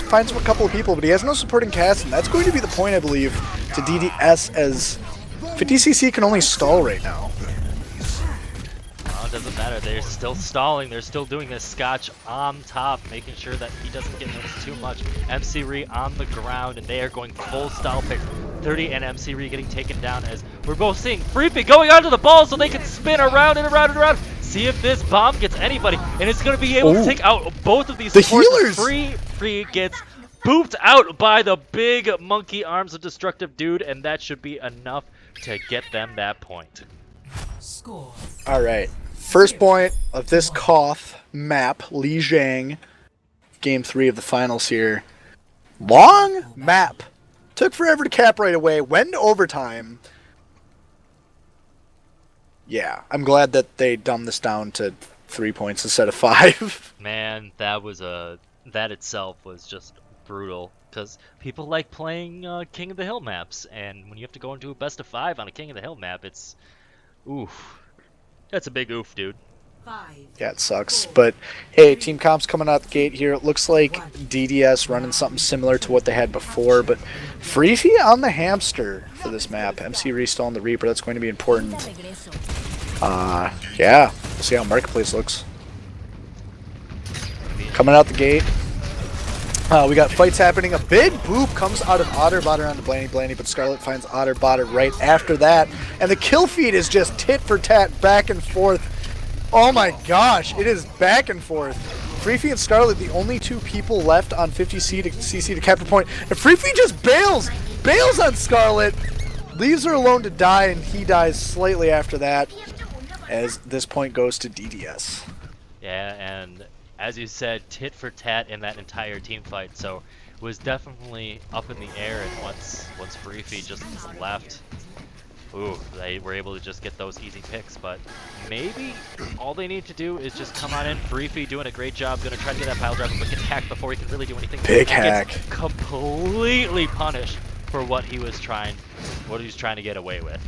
Finds a couple of people, but he has no supporting cast, and that's going to be the point, I believe, to DDS, as 50cc can only stall right now. It doesn't matter. They're still stalling. They're still doing this. Scotch on top, making sure that he doesn't get noticed too much. MC Ree on the ground, and they are going full style pick. 30 and MC Ree getting taken down as we're both seeing Freefy going onto the ball so they can spin around and around and around. See if this bomb gets anybody, and it's going to be able to take out both of these healers. Free gets booped out by the big monkey arms of Destructive dude, and that should be enough to get them that point. Score. All right. First point of this Koth map, Li Zhang, game 3 of the finals here. Long map. Took forever to cap right away. Went to overtime. Yeah, I'm glad that they dumbed this down to 3 points instead of 5. Man, that itself was just brutal because people like playing King of the Hill maps, and when you have to go into a best of 5 on a King of the Hill map, it's oof. That's a big oof, dude. 5, Yeah, it sucks. 4, But hey, Team Comp's coming out the gate here. It looks like DDS running something similar to what they had before, but Freefy on the hamster for this map. MC Re still on the Reaper. That's going to be important. Yeah, we'll see how Marketplace looks. Coming out the gate. We got fights happening. A big boop comes out of Otterbotter onto Blanny, but Scarlet finds Otterbotter right after that. And the kill feed is just tit for tat, back and forth. Oh my gosh, it is back and forth. Freefy and Scarlet, the only two people left on 50cc to capture point. And Freefy just bails on Scarlet, leaves her alone to die, and he dies slightly after that, as this point goes to DDS. Yeah, and as you said, tit for tat in that entire team fight, so it was definitely up in the air, and once Freefy just left, ooh, they were able to just get those easy picks, but maybe all they need to do is just come on in. Freefy doing a great job, gonna try to get that pile driver, but get hacked before he can really do anything. Big And hack. gets completely punished for what he was trying to get away with.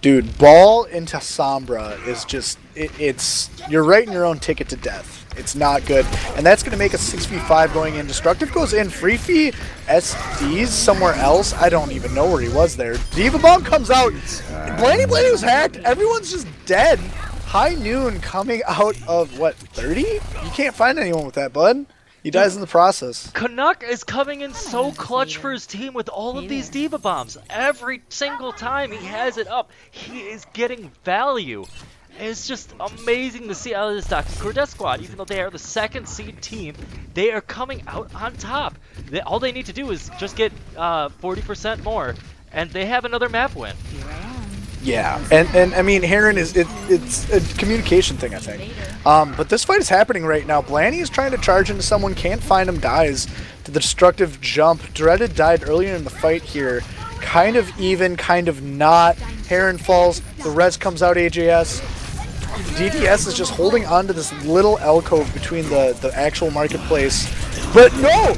Dude, ball into Sombra is just, it's, you're writing your own ticket to death. It's not good. And that's going to make a 6v5 going in. Destructive goes in. Freefy SDs somewhere else. I don't even know where he was there. Diva Bomb comes out. Blanny was hacked. Everyone's just dead. High Noon coming out of, what, 30? You can't find anyone with that, bud. He dies in the process. Canuck is coming in so clutch for his team with all of these Diva Bombs. Every single time he has it up, he is getting value. And it's just amazing to see out of this Cordet squad. Even though they are the second seed team, they are coming out on top. All they need to do is just get 40% more, and they have another map win. Yeah, and I mean, Heron is it's a communication thing, I think. But this fight is happening right now. Blanny is trying to charge into someone, can't find him, dies to the destructive jump. Dreaded died earlier in the fight here. Kind of even, kind of not. Heron falls, the res comes out AJS. DDS is just holding on to this little alcove between the actual marketplace. But no!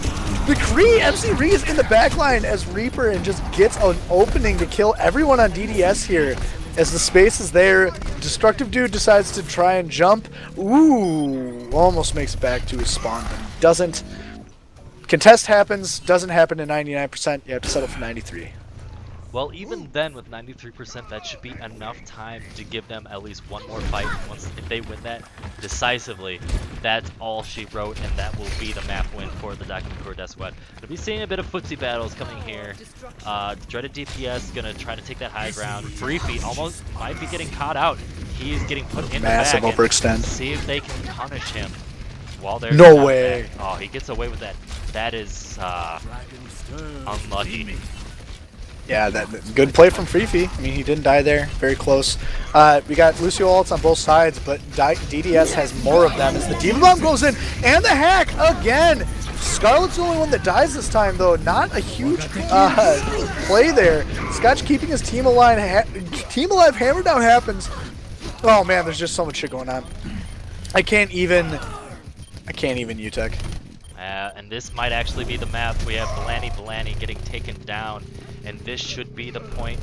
McCree, MC Ree is in the backline as Reaper and just gets an opening to kill everyone on DDS here. As the space is there, Destructive Dude decides to try and jump. Ooh, almost makes it back to his spawn, but doesn't. Contest happens, doesn't happen in 99%, you have to settle for 93. Well, even then, with 93%, that should be enough time to give them at least one more fight. If they win that decisively, that's all she wrote, and that will be the map win for the Cordet squad. We'll be seeing a bit of footsie battles coming here. Dreaded DPS gonna try to take that high ground. Freefy almost might be getting caught out. He is getting put in Massive the back. overextend. See if they can punish him while they're No way. Oh, he gets away with that. That is unlucky. Yeah, that good play from Freefy. I mean, he didn't die there. Very close. We got Lucio ults on both sides, but DDS has more of them as the Diva Bomb goes in, and the hack again. Scarlet's the only one that dies this time, though. Not a huge play there. Scotch keeping his team alive. Team alive hammer down happens. Oh man, there's just so much shit going on. I can't even UTech. And this might actually be the map. We have Blanny getting taken down, and this should be the point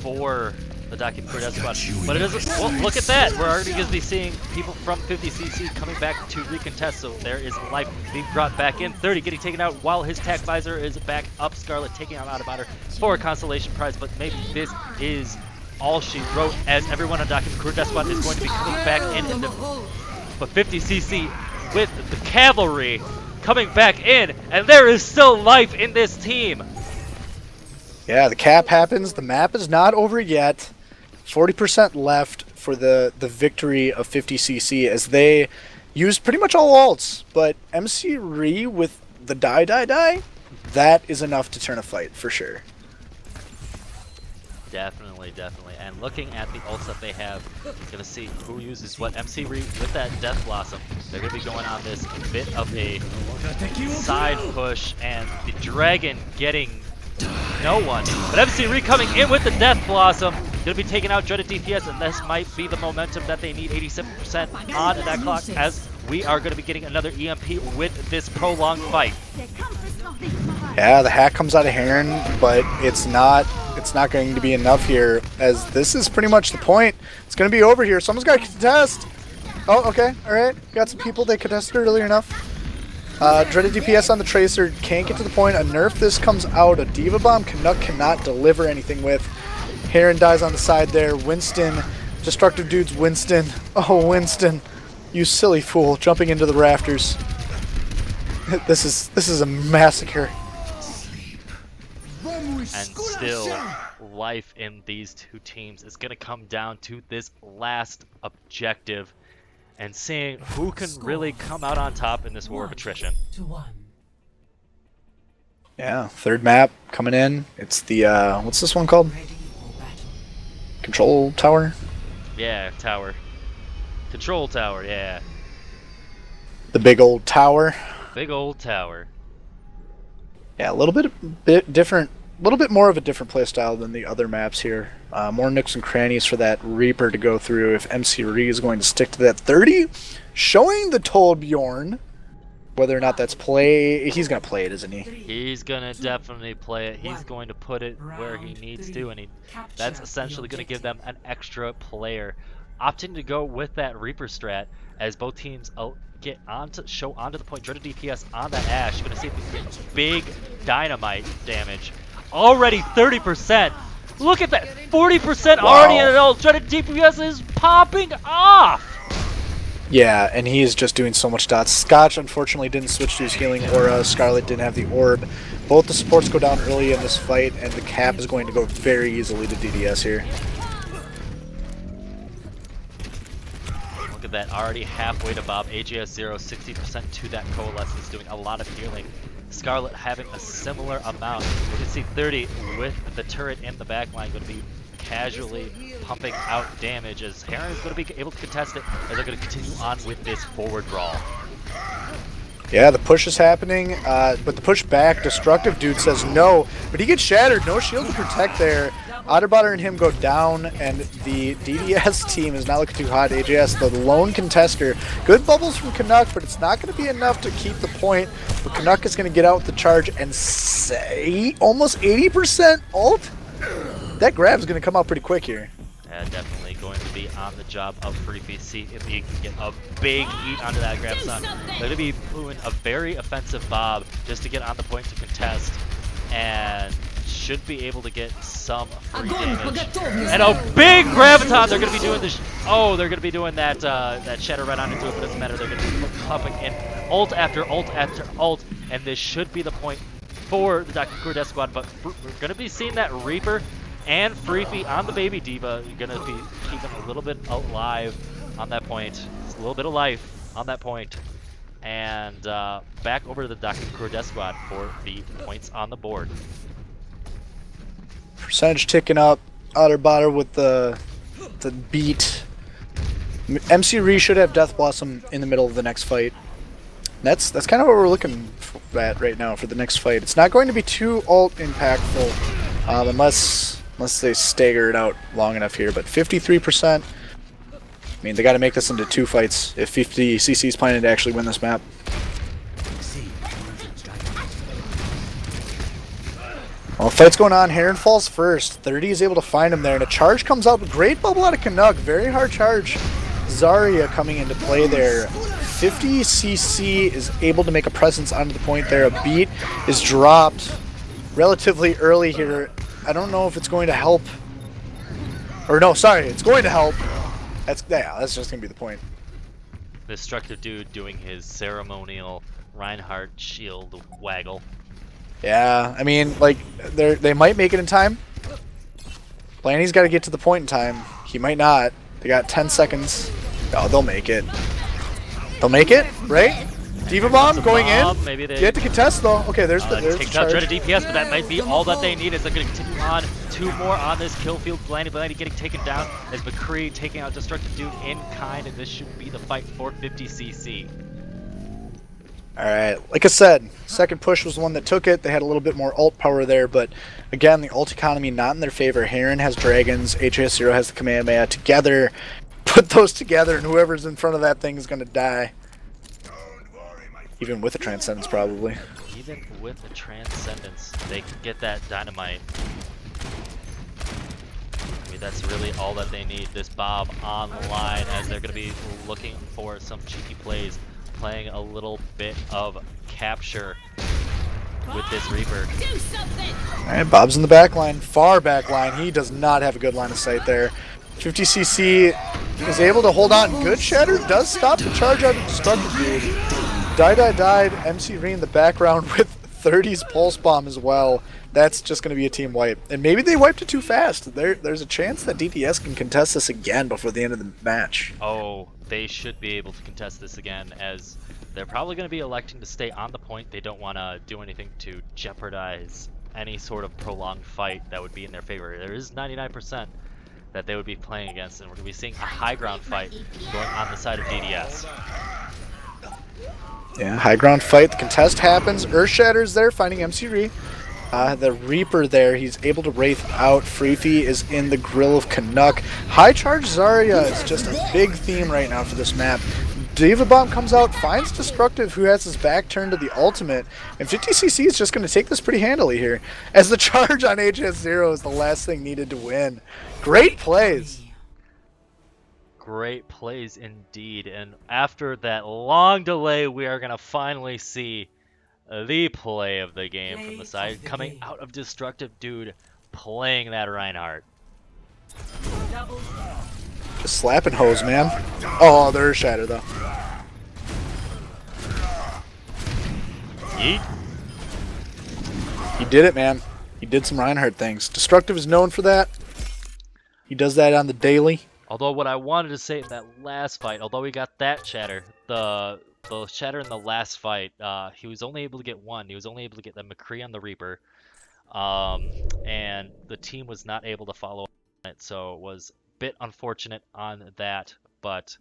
for the Cordet squad. But it doesn't. Well, look at that. We're already going to be seeing people from 50cc coming back to recontest. So there is life being brought back in. 30 getting taken out while his tac visor is back up. Scarlet taking out Otterbotter for a consolation prize. But maybe this is all she wrote, as everyone on Cordet squad is going to be coming back in. But 50cc with the cavalry coming back in, and there is still life in this team. Yeah, the cap happens. The map is not over yet. 40% left for the victory of 50cc as they used pretty much all ults. But MC Ree with the die, that is enough to turn a fight for sure. Definitely. And looking at the ults that they have, gonna see who uses what. MC Ree with that Death Blossom. They're gonna be going on this bit of a side push, and the Dragon getting no one. But MC Ree coming in with the Death Blossom. Gonna be taking out Dreaded DPS, and this might be the momentum that they need. 87% on that clock, as we are gonna be getting another EMP with this prolonged fight. Yeah, the hack comes out of Heron, but it's not going to be enough here, as this is pretty much the point. It's going to be over here. Someone's got to contest. Oh, okay, all right. Got some people that contested earlier enough. Dreaded DPS on the Tracer, can't get to the point. A nerf this comes out. A Diva Bomb Canuck cannot deliver anything with. Heron dies on the side there. Winston, destructive dudes. Winston. Oh, Winston, you silly fool, jumping into the rafters. This is a massacre. And still, life in these two teams is going to come down to this last objective and seeing who can really come out on top in this war of attrition. 1-1. Yeah, third map coming in. It's the, what's this one called? Ready for battle. Control Tower? Yeah, tower. Control tower, yeah. The big old tower. Big old tower. Yeah, a little bit different, a little bit more of a different playstyle than the other maps here. More nooks and crannies for that Reaper to go through if MC Ree is going to stick to that 30. Showing the Torbjorn. Whether or not that's play, he's going to play it, isn't he? He's going to definitely play it. He's going to put it where he needs to, and that's essentially going to give them an extra player. Opting to go with that Reaper strat as both teams get show onto the point. Dreaded DPS on that Ashe. You're going to see if we can get big dynamite damage. Already 30%. Look at that, 40% already in it all. Dreaded DPS is popping off. Yeah, and he is just doing so much dots. Scotch unfortunately didn't switch to his healing aura. Scarlet didn't have the orb. Both the supports go down early in this fight, and the cap is going to go very easily to DDS here. Look at that, already halfway to Bob. AGS 0, 60% to that Coalescence, doing a lot of healing. Scarlet having a similar amount. You can see 30 with the turret in the back line, going to be casually pumping out damage as Heron is going to be able to contest it as they're going to continue on with this forward brawl. Yeah, the push is happening, but the push back, destructive dude says no, but he gets shattered. No shield to protect there. Otterbotter and him go down, and the DDS team is not looking too hot. AJS, the lone contester. Good bubbles from Canuck, but it's not going to be enough to keep the point. But Canuck is going to get out with the charge and say almost 80% ult. That grab's going to come out pretty quick here. Definitely going to be on the job of Freefy. See if he can get a big eat onto that grab stun. They're going to be doing a very offensive Bob just to get on the point to contest, and should be able to get some free damage. And a big graviton. They're going to be doing this. Oh, they're going to be doing that that shatter right on into it, but it doesn't matter. They're going to be popping in ult after ult after ult, and this should be the point for the Dr. Crew Death Squad. But we're going to be seeing that Reaper and Freefy on the baby Diva. You're going to be keeping a little bit alive on that point. Just a little bit of life on that point. And back over to the Dr. Crew Death Squad for the points on the board. Percentage ticking up. Otterbotter with the beat. MC Ree should have Death Blossom in the middle of the next fight. That's kind of what we're looking at right now for the next fight. It's not going to be too ult impactful unless they stagger it out long enough here. But 53%. I mean, they got to make this into 2 fights if 50cc is planning to actually win this map. Well, fight's going on. Heron falls first. 30 is able to find him there, and a charge comes up. Great bubble out of Canuck. Very hard charge. Zarya coming into play there. 50cc is able to make a presence onto the point there. A beat is dropped relatively early here. I don't know if it's going to help. Or no, sorry, it's going to help. That's just going to be the point. Destructive dude doing his ceremonial Reinhardt shield waggle. Yeah, I mean, like, they might make it in time. Blanny's got to get to the point in time. He might not. They got 10 seconds. Oh, they'll make it. They'll make it, right? Diva Bomb going in. Maybe they You have to contest, though. Okay, there's the takes out charge. Dreaded DPS, but that might be all that they need as they're going to continue on. 2 more on this kill field. Blandy getting taken down as McCree taking out Destructive Dude in kind, and this should be the fight for 50cc. Alright, like I said, second push was the one that took it. They had a little bit more ult power there, but again, the ult economy not in their favor. Heron has dragons, HS0 has the Kamehameha. Together, put those together, and whoever's in front of that thing is going to die. Don't worry, my even with a Transcendence, probably. Even with a Transcendence, they can get that Dynamite. I mean, that's really all that they need. This Bob on the line as they're going to be looking for some cheeky plays, playing a little bit of capture with this Reaper. Alright, Bob's in the back line, far back line. He does not have a good line of sight there. 50cc is able to hold on. Good Shatter does stop the charge out of Destructive Dude. Died. MC Re in the background with 30's Pulse Bomb as well. That's just going to be a team wipe. And maybe they wiped it too fast. There's a chance that DDS can contest this again before the end of the match. Oh, they should be able to contest this again, as they're probably going to be electing to stay on the point. They don't want to do anything to jeopardize any sort of prolonged fight that would be in their favor. There is 99% that they would be playing against, and we're going to be seeing a high ground fight going on the side of DDS. Yeah, high ground fight. The contest happens. Earthshatter's there, finding MC Re. The Reaper there, he's able to Wraith out. Freefy is in the grill of Canuck. High charge Zarya is just a big theme right now for this map. Diva Bomb comes out, finds Destructive, who has his back turned to the ultimate, and 50cc is just going to take this pretty handily here, as the charge on HS0 is the last thing needed to win. Great plays. Great plays indeed, and after that long delay, we are going to finally see the play of the game from the side, coming out of Destructive Dude, playing that Reinhardt. Just slapping hose, man. Oh, there's Shatter, though. Yeet. He did it, man. He did some Reinhardt things. Destructive is known for that. He does that on the daily. Although what I wanted to say in that last fight, although we got that Shatter, the Shatter in the last fight, he was only able to get one. He was only able to get the McCree on the Reaper, and the team was not able to follow up on it, so it was a bit unfortunate on that, but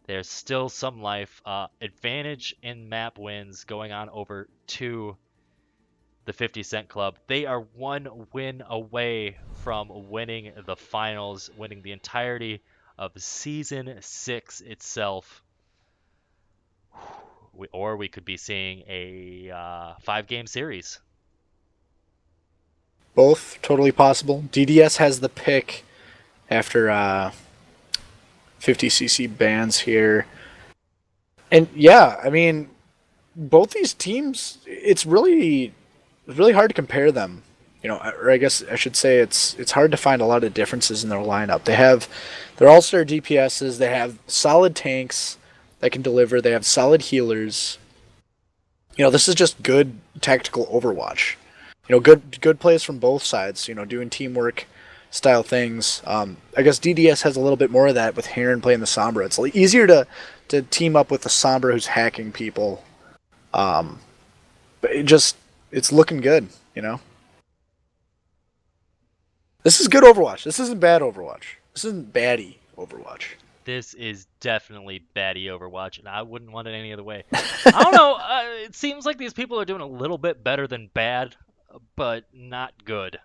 there's still some life. Advantage in map wins going on over to the 50 Cent Club. They are one win away from winning the finals, winning the entirety of Season 6 itself. Or we could be seeing a 5-game series. Both totally possible. DDS has the pick after 50cc bans here. And yeah, I mean, both these teams, it's really hard to compare them. You know, or I guess I should say it's hard to find a lot of differences in their lineup. They have their all-star DPSs, they have solid tanks that can deliver, they have solid healers. You know, this is just good tactical Overwatch. You know, good plays from both sides, you know, doing teamwork style things. I guess DDS has a little bit more of that with Heron playing the Sombra. It's easier to team up with the Sombra who's hacking people. But it's looking good, you know? This is good Overwatch. This isn't bad Overwatch. This isn't baddie Overwatch. This is definitely baddie Overwatch, and I wouldn't want it any other way. I don't know. It seems like these people are doing a little bit better than bad, but not good.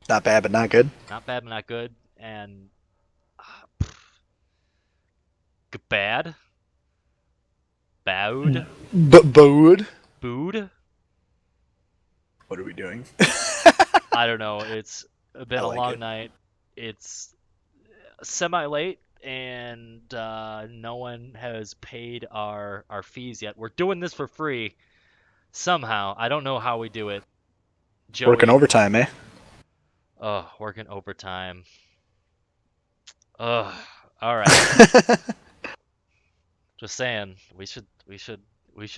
Not bad, but not good. Not bad, but not good. And bad. Bowed. Booed. Booed. What are we doing? I don't know. It's been I a like long it. night. It's semi-late, and no one has paid our fees yet. We're doing this for free somehow. I don't know how we do it. Joey, Working overtime, eh? oh, working overtime. Ugh. All right. Just saying, we should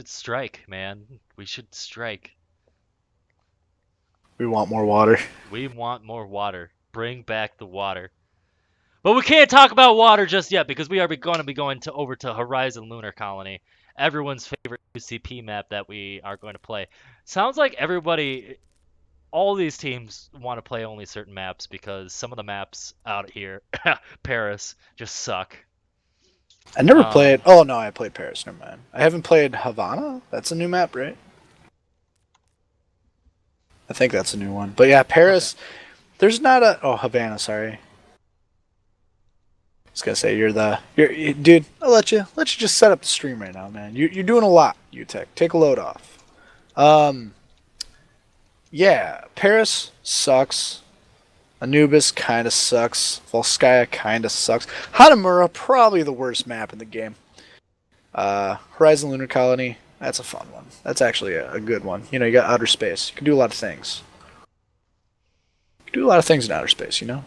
strike, man. We should strike. We want more water. We want more water. Bring back the water. But we can't talk about water just yet because we are going to be going over to Horizon Lunar Colony, everyone's favorite UCP map that we are going to play. Sounds like all these teams want to play only certain maps because some of the maps out here, Paris, just suck. I never played. Oh no, I played Paris. Never mind. I haven't played Havana. That's a new map, right? I think that's a new one. But yeah, Paris. Okay. There's not a. Oh, Havana. Sorry. was gonna say dude. I'll let you just set up the stream right now, man. You're doing a lot, UTech. Take a load off. Yeah, Paris sucks. Anubis kind of sucks. Volskaya kind of sucks. Hanamura, probably the worst map in the game. Horizon Lunar Colony, that's a fun one. That's actually a good one. You know, you got outer space. You can do a lot of things. You can do a lot of things in outer space, you know?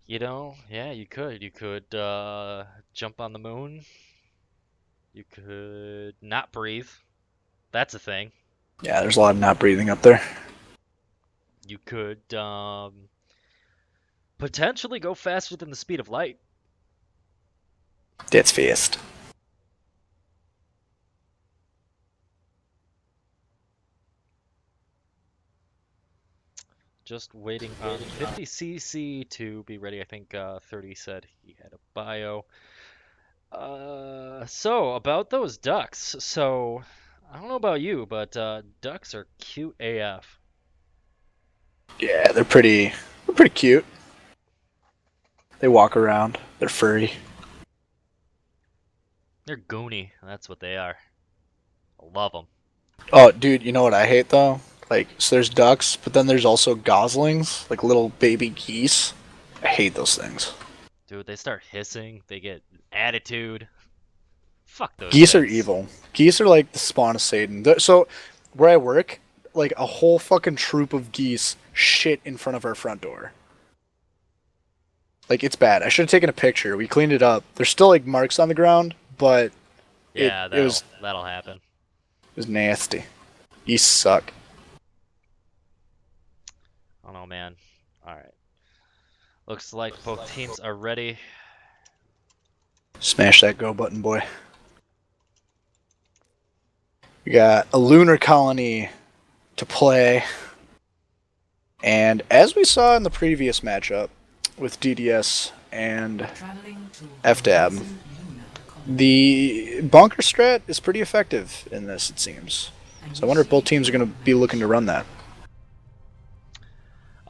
You know, yeah, you could. You could jump on the moon. You could not breathe. That's a thing. Yeah, there's a lot of not breathing up there. You could potentially go faster than the speed of light. That's fast. Just waiting on 50cc to be ready. I think 30 said he had a bio. So about those ducks. So I don't know about you, but ducks are cute AF. Yeah, they're pretty cute. They walk around. They're furry. They're goony. That's what they are. I love them. Oh, dude, you know what I hate though? Like, so there's ducks, but then there's also goslings, like little baby geese. I hate those things. Dude, they start hissing. They get attitude. Fuck those Geese are things. evil. Geese are like the spawn of Satan. So, where I work, like a whole fucking troop of geese shit in front of our front door. Like, it's bad. I should have taken a picture. We cleaned it up. There's still like marks on the ground, but Yeah, it was that'll happen. nasty. Geese suck. Oh no, man. All right. Looks like both teams are ready. Smash that go button, boy. We got a lunar colony to play. And as we saw in the previous matchup with DDS and Traveling to FDAB, Horizon Lunar Colony. the bunker strat is pretty effective in this, it seems. So I wonder if both teams are going to be looking to run that.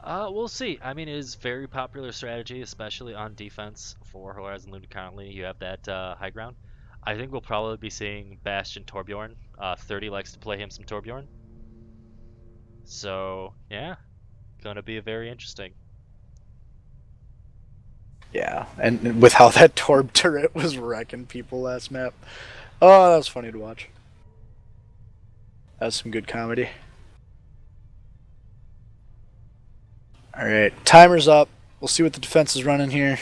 We'll see. I mean, it is very popular strategy, especially on defense for Horizon Lunar Colony. You have that high ground. I think we'll probably be seeing Bastion Torbjorn. 30 likes to play him some Torbjorn. So, yeah. Gonna be very interesting. Yeah, and with how that Torb turret was wrecking people last map. Oh, that was funny to watch. That was some good comedy. Alright, timer's up. We'll see what the defense is running here.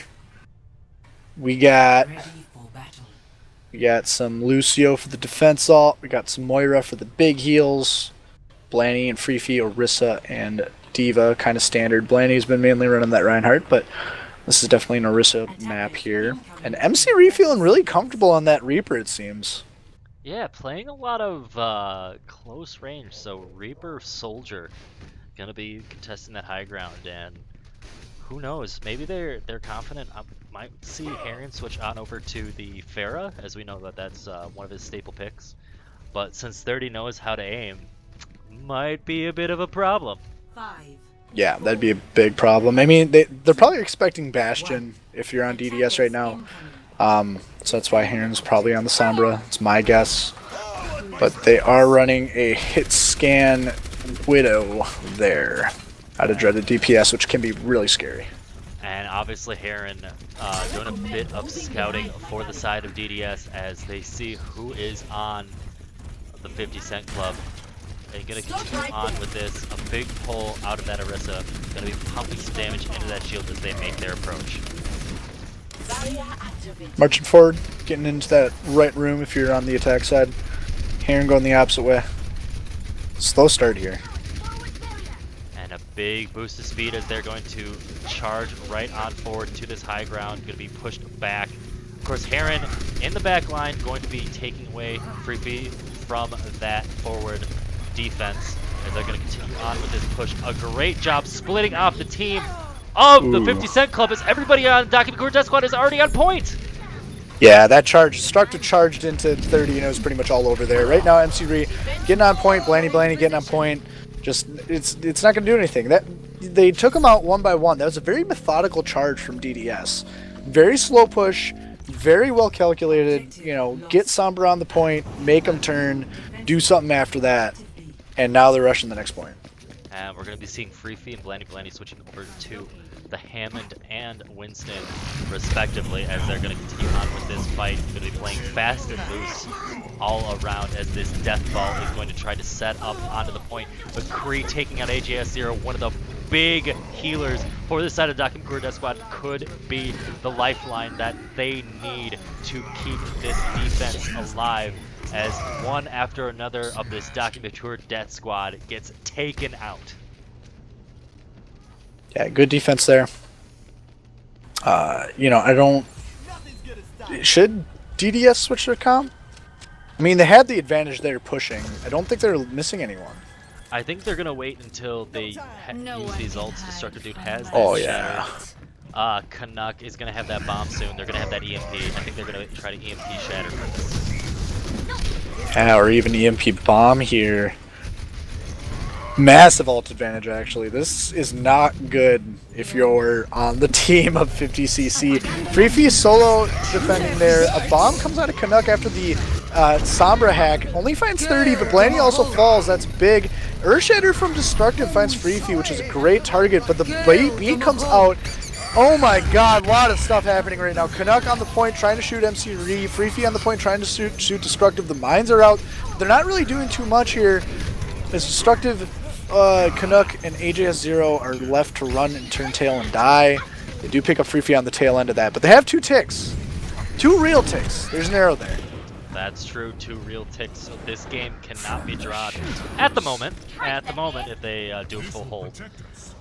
We got Ready for battle. some Lucio for the defense ult. We got some Moira for the big heals. Blanny and Freefie, Orisa, and Diva, kind of standard. Blanny's been mainly running that Reinhardt, but this is definitely an Orisa map here. And MC Ree feeling really comfortable on that Reaper, it seems. Yeah, playing a lot of close range. So Reaper Soldier gonna be contesting that high ground, and who knows? Maybe they're confident. I might see Heron switch on over to the Pharah, as we know that that's one of his staple picks. But since 30 knows how to aim, might be a bit of a problem. 5. Yeah, that'd be a big problem. I mean, they're probably expecting Bastion if you're on DDS right now. So that's why Heron's probably on the Sombra. It's my guess. But they are running a hit scan Widow there out of Dreaded DPS, which can be really scary. And obviously Heron doing a bit of scouting for the side of DDS as they see who is on the 50 Cent Club. They're going to continue on with this. A big pull out of that Orisa. Going to be pumping some damage into that shield as they make their approach. Marching forward, getting into that right room if you're on the attack side. Heron going the opposite way. Slow start here. And a big boost of speed as they're going to charge right on forward to this high ground. Going to be pushed back. Of course, Heron in the back line going to be taking away Freefie from that forward defense as they're going to continue on with this push. A great job splitting off the team of the 50 Cent Club as everybody on Document Death Squad is already on point. Yeah, that charge, Starkta charged into 30 and it was pretty much all over there. Right now, MC Ree getting on point, Blanny getting on point. Just, it's not going to do anything. they took them out one by one. That was a very methodical charge from DDS. Very slow push, very well calculated. You know, get Sombra on the point, make them turn, do something after that, and now they're rushing the next point. And we're going to be seeing Freefy and Blandy switching over to the Hammond and Winston, respectively, as they're going to continue on with this fight. Going to be playing fast and loose all around as this Death Ball is going to try to set up onto the point. But Kree taking out AJS0, one of the big healers for this side of Document Death Squad, could be the lifeline that they need to keep this defense alive, as one after another of this Documenture Death Squad gets taken out. Yeah, good defense there. You know, I don't... Should DDS switch their comp? I mean, they had the advantage there pushing. I don't think they're missing anyone. I think they're going to wait until they use these ults. Destructive Dude has that Oh, shatter. yeah. Canuck is going to have that bomb soon. They're going to have that EMP. I think they're going to try to EMP shatter for this. Yeah, or even EMP bomb here. Massive ult advantage, actually. This is not good if you're on the team of 50cc. Freefy solo defending there. A bomb comes out of Canuck after the Sombra hack. Only finds 30, but Blandy also falls. That's big. Earthshatter from Destructive finds Freefy, which is a great target, but the beat comes out. Oh my god, a lot of stuff happening right now. Canuck on the point trying to shoot MC Ree. Freefy on the point trying to shoot Destructive. The mines are out. They're not really doing too much here. As Destructive, Canuck, and AJS0 are left to run and turn tail and die. They do pick up Freefy on the tail end of that, but they have 2 ticks. 2 real ticks. There's an arrow there. That's true, 2 real ticks, so this game cannot be drawn at the moment, if they do a full hold.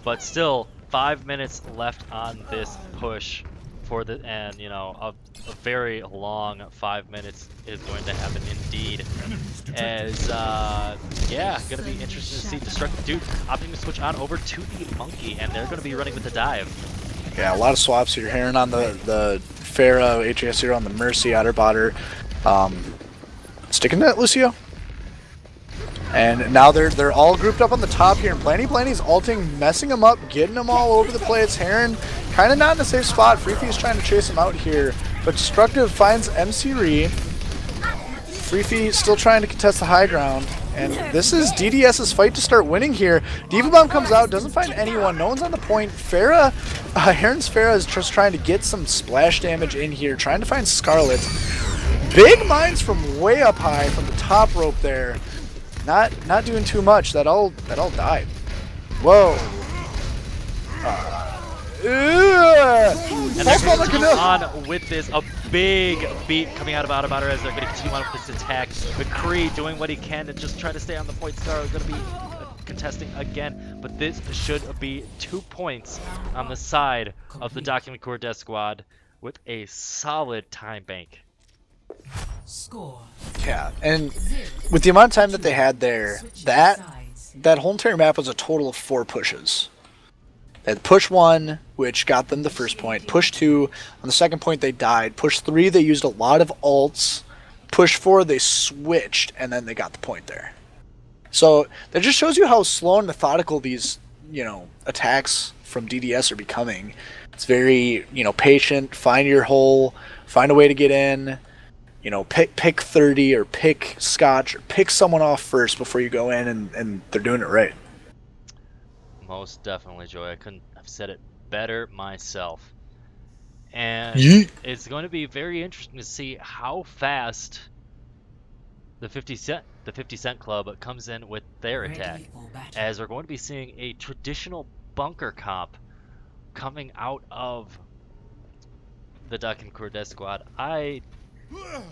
But still, 5 minutes left on this push for the, and you know, a very long 5 minutes is going to happen indeed. As, yeah, gonna be interesting to see Destructive Dude opting to switch on over to the Monkey, and they're gonna be running with the dive. Yeah, a lot of swaps here. Heron on the Pharah, AJS0 on the Mercy, Otterbotter. Sticking to that, Lucio. And now they're all grouped up on the top here, and Blandy's ulting, messing them up, getting them all over the place. Heron kind of not in a safe spot. Freefy is trying to chase him out here, but Destructive finds MC Ree. Freefy still trying to contest the high ground, and this is DDS's fight to start winning here. Diva Bomb comes out, doesn't find anyone, no one's on the point. Pharah, Heron's Pharah is just trying to get some splash damage in here, trying to find Scarlet. Big mines from way up high from the top rope there. Not doing too much. That all died. Whoa. And they're going to continue on with this. A big beat coming out of Autobotter as they're going to continue on with this attack. McCree doing what he can to just try to stay on the point. Scar is going to be contesting again, but this should be 2 points on the side of the Document Core Death Squad with a solid time bank. Score. Yeah, and with the amount of time that they had there, that whole entire map was a total of 4 pushes. They had push 1, which got them the first point. Push 2, on the second point they died. Push 3, they used a lot of ults. Push 4, they switched, and then they got the point there. So that just shows you how slow and methodical these, you know, attacks from DDS are becoming. It's very, you know, patient. Find your hole, find a way to get in. You know, pick 30 or pick Scotch or pick someone off first before you go in, and they're doing it right. Most definitely, Joy. I couldn't have said it better myself. And it's going to be very interesting to see how fast the 50 Cent Club comes in with their attack, as we're going to be seeing a traditional bunker comp coming out of the Duck and Cordes squad. I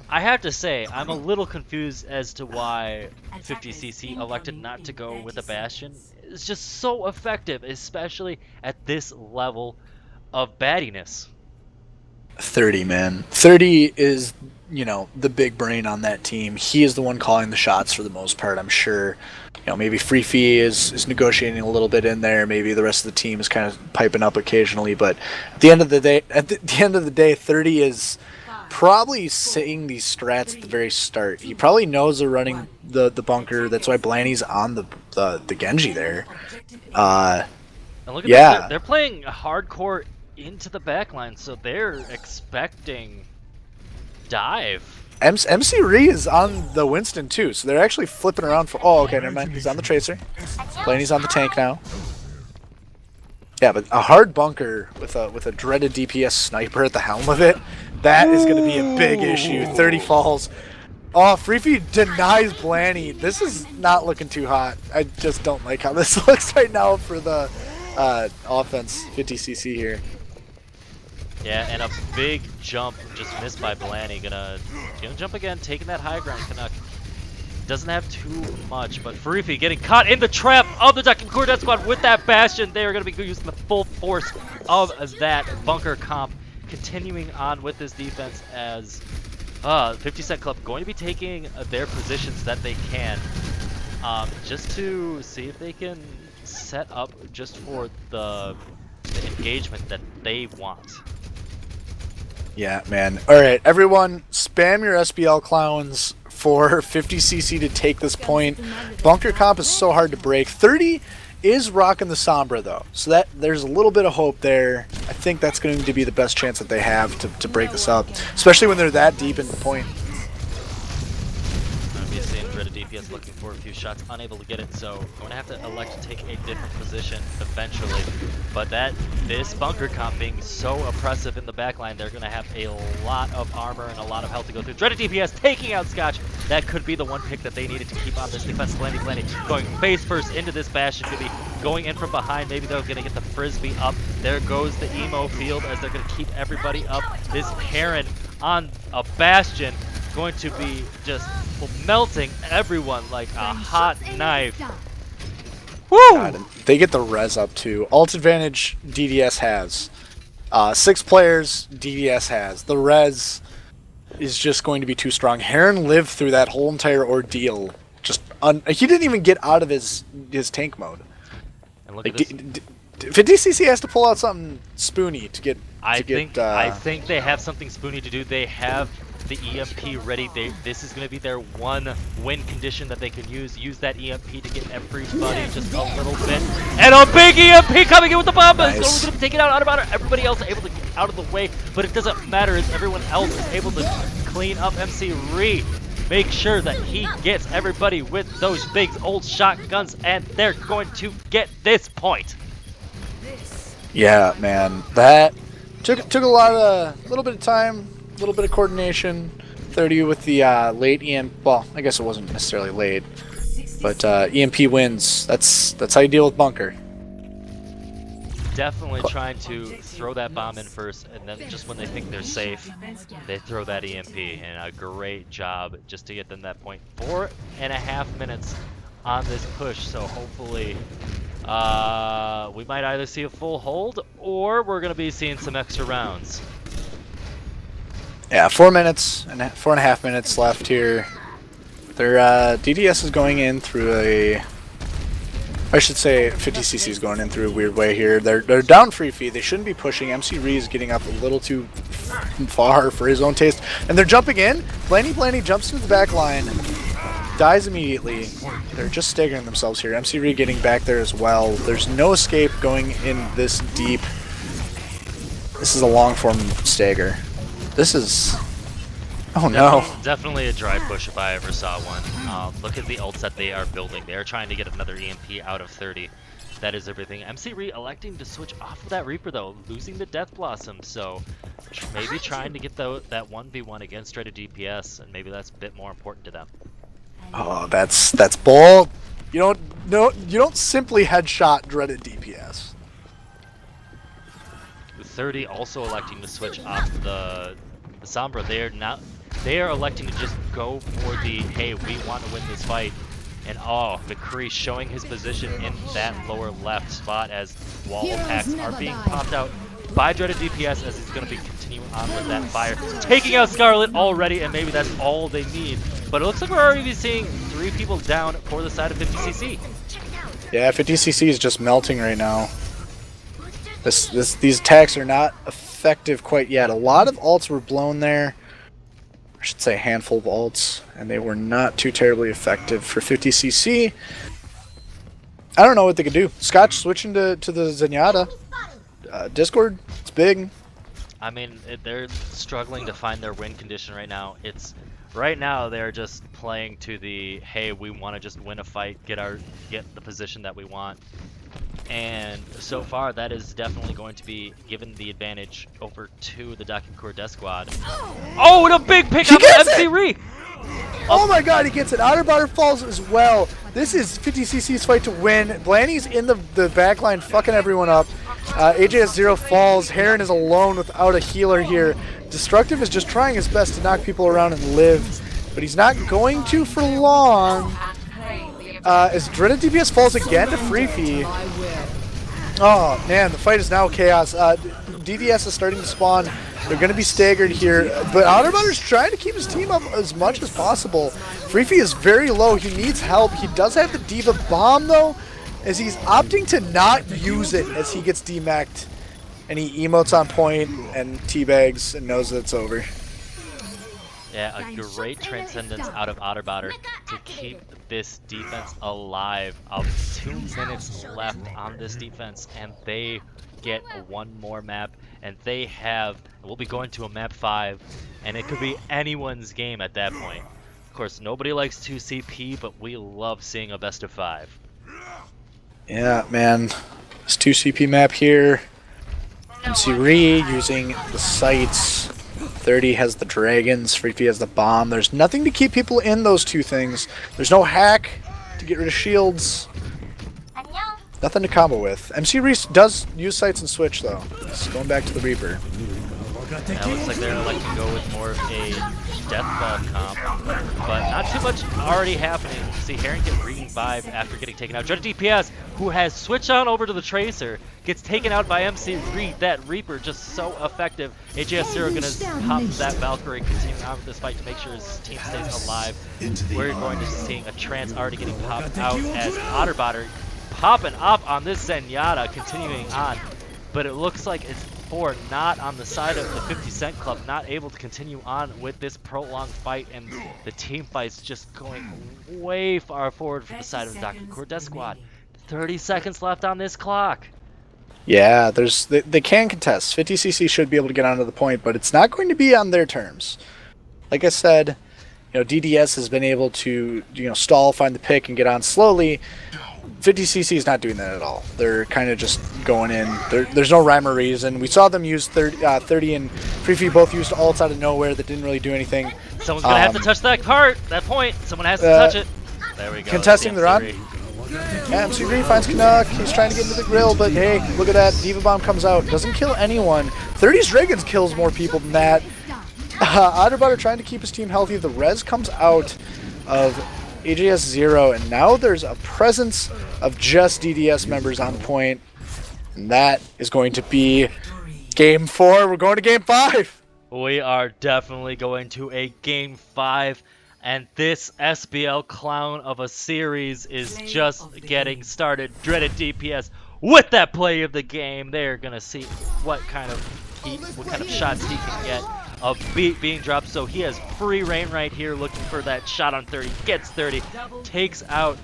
have to say, I'm a little confused as to why 50cc elected not to go with a Bastion. It's just so effective, especially at this level of baddiness. 30, man. 30 is, you know, the big brain on that team. He is the one calling the shots for the most part, I'm sure. You know, maybe Freefy is negotiating a little bit in there. Maybe the rest of the team is kind of piping up occasionally. But at the end of the day, 30 is probably saying these strats at the very start. He probably knows they're running the bunker. That's why Blanny's on the Genji there. And look at this, Yeah. they're playing hardcore into the backline, so they're expecting dive. MC Ree is on the Winston too, so they're actually flipping around for. Oh, okay, never mind. He's on the Tracer. Blaney's on the tank now. Yeah, but a hard bunker with a dreaded DPS sniper at the helm of it, that is going to be a big issue. 30 falls. Oh, Freefy denies Blanny. This is not looking too hot. I just don't like how this looks right now for the offense. 50cc here. Yeah, and a big jump just missed by Blanny. Gonna jump again, taking that high ground. Canuck doesn't have too much, but Freefy getting caught in the trap of the Ducking Core Death Squad with that Bastion. They are going to be using the full force of that bunker comp, continuing on with this defense as 50 Cent Club going to be taking their positions that they can, just to see if they can set up just for the engagement that they want. Yeah, man. All right, everyone, spam your SBL clowns for 50cc to take this point. Bunker comp is so hard to break. 30 is rocking the Sombra though, so that there's a little bit of hope there. I think that's going to be the best chance that they have to break this up, especially when they're that deep in the point. Obviously, Dreaded DPS looking for a few shots, unable to get it, so going to have to elect to take a different position eventually. But this bunker comp being so oppressive in the backline, they're going to have a lot of armor and a lot of health to go through. Dreaded DPS taking out Scotch. That could be the one pick that they needed to keep on this defense. Blanny going face first into this Bastion, could be going in from behind. Maybe they're going to get the Frisbee up. There goes the emo field as they're going to keep everybody up. This Heron on a Bastion going to be just melting everyone like a hot knife. Woo! God, they get the res up too. Ult advantage DDS has. 6 players DDS has. The res is just going to be too strong. Heron lived through that whole entire ordeal. He didn't even get out of his tank mode. And look Like, at this. 50cc has to pull out something spoony to get. I think they have something spoony to do. They have the EMP ready. This is going to be their one win condition that they can use. Use that EMP to get everybody just a little bit. And a big EMP coming in with the bomb. Nice. It's going to take it out of everybody else able to get out of the way, but it doesn't matter as everyone else is able to clean up MC Ree. Make sure that he gets everybody with those big old shotguns, and they're going to get this point. Yeah, man, that took a little bit of time, a little bit of coordination. 30 with the late EMP. Well, I guess it wasn't necessarily late, but EMP wins. That's how you deal with bunker. Definitely trying to throw that bomb in first, and then just when they think they're safe, they throw that EMP, and a great job just to get them that point. 4.5 minutes on this push, so hopefully we might either see a full hold or we're going to be seeing some extra rounds. Yeah, 4 minutes and 4.5 minutes left here. Their DDS is going in through I should say 50cc is going in through a weird way here. They're down free feed. They shouldn't be pushing. MC Ree is getting up a little too far for his own taste. And they're jumping in. Blanny jumps into the back line. Dies immediately. They're just staggering themselves here. MC Ree getting back there as well. There's no escape going in this deep. This is a long form stagger. This is... Oh no. Definitely a dry push if I ever saw one. Look at the ults that they are building. They are trying to get another EMP out of 30. That is everything. MC Ree electing to switch off of that Reaper though, losing the Death Blossom, so maybe trying to get that 1v1 against Dreaded DPS, and maybe that's a bit more important to them. Oh, that's bold. You don't simply headshot Dreaded DPS. 30 also electing to switch off the Sombra. They are electing to just go for the, hey, we want to win this fight. And McCree showing his position in that lower left spot as wall attacks are being popped out by Dreaded DPS as he's going to be continuing on with that fire. Taking out Scarlet already, and maybe that's all they need. But it looks like we're already seeing 3 people down for the side of 50cc. Yeah, 50cc is just melting right now. These attacks are not effective quite yet. A lot of ults were blown there. I should say a handful of ults, and they were not too terribly effective for 50cc. I don't know what they could do. Scotch switching to the Zenyatta. Discord, it's big. I mean, they're struggling to find their win condition right now. Right now they're just playing to the hey, we want to just win a fight, get the position that we want. And so far, that is definitely going to be given the advantage over to the Dakinkor Death Squad. Oh, and a big pick He up gets MC it! Ree! Oh my god, he gets it. Outerbar falls as well. This is 50cc's fight to win. Blanny's in the backline fucking everyone up. AJS0 falls. Heron is alone without a healer here. Destructive is just trying his best to knock people around and live, but he's not going to for long. As Dreaded DPS falls again to Freefy. Oh man, the fight is now chaos. DDS is starting to spawn. They're going to be staggered here, but Outerbutter's trying to keep his team up as much as possible. Freefy is very low. He needs help. He does have the Diva Bomb though, as he's opting to not use it as he gets demacked. And he emotes on point and teabags and knows that it's over. Yeah, a great transcendence out of Otterbotter to keep this defense alive. 2 minutes left on this defense, and they get one more map, and we'll be going to a map 5, and it could be anyone's game at that point. Of course, nobody likes 2 CP, but we love seeing a best of 5. Yeah, man. This 2 CP map here. MC Ree using the sights. 30 has the dragons, Freefy has the bomb. There's nothing to keep people in those 2 things. There's no hack to get rid of shields. Nothing to combo with. MC Reese does use sights and switch though. He's going back to the Reaper. Yeah, it looks like they're electing to go with more of a death ball comp, but not too much already happening. See Heron get revived after getting taken out. Dreaded DPS, who has switched on over to the Tracer, gets taken out by MC Reed. That Reaper just so effective. AJS0 gonna pop that Valkyrie, continuing on with this fight to make sure his team stays alive. We're going to see a trance already getting popped out as Otterbotter popping up on this Zenyatta, continuing on, but it looks like it's not on the side of the 50 Cent Club, not able to continue on with this prolonged fight, and the team fight's just going way far forward from the side of the Dakinkor Death Squad. 30 seconds left on this clock. Yeah, they can contest. 50cc should be able to get onto the point, but it's not going to be on their terms. Like I said, DDS has been able to stall, find the pick, and get on slowly. 50cc is not doing that at all. They're kind of just going in. There's no rhyme or reason. We saw them use 30 and Freefy both used ults out of nowhere that didn't really do anything. Someone's going to have to touch that point. Someone has to touch it. There we go. Contesting the run. Yeah, MC Green finds Canuck. He's trying to get into the grill, but hey, look at that. Diva Bomb comes out. Doesn't kill anyone. 30's Dragons kills more people than that. Otterbutter trying to keep his team healthy. The res comes out of AJS0, and now there's a presence of just DDS members on point, and that is going to be Game 4. We're going to Game 5. We are definitely going to a Game 5, and this SBL clown of a series is just getting started. Dreaded DPS with that play of the game. They're gonna see what kind of shots he can get. A beat being dropped, so he has free reign right here, looking for that shot on 30, gets 30, takes out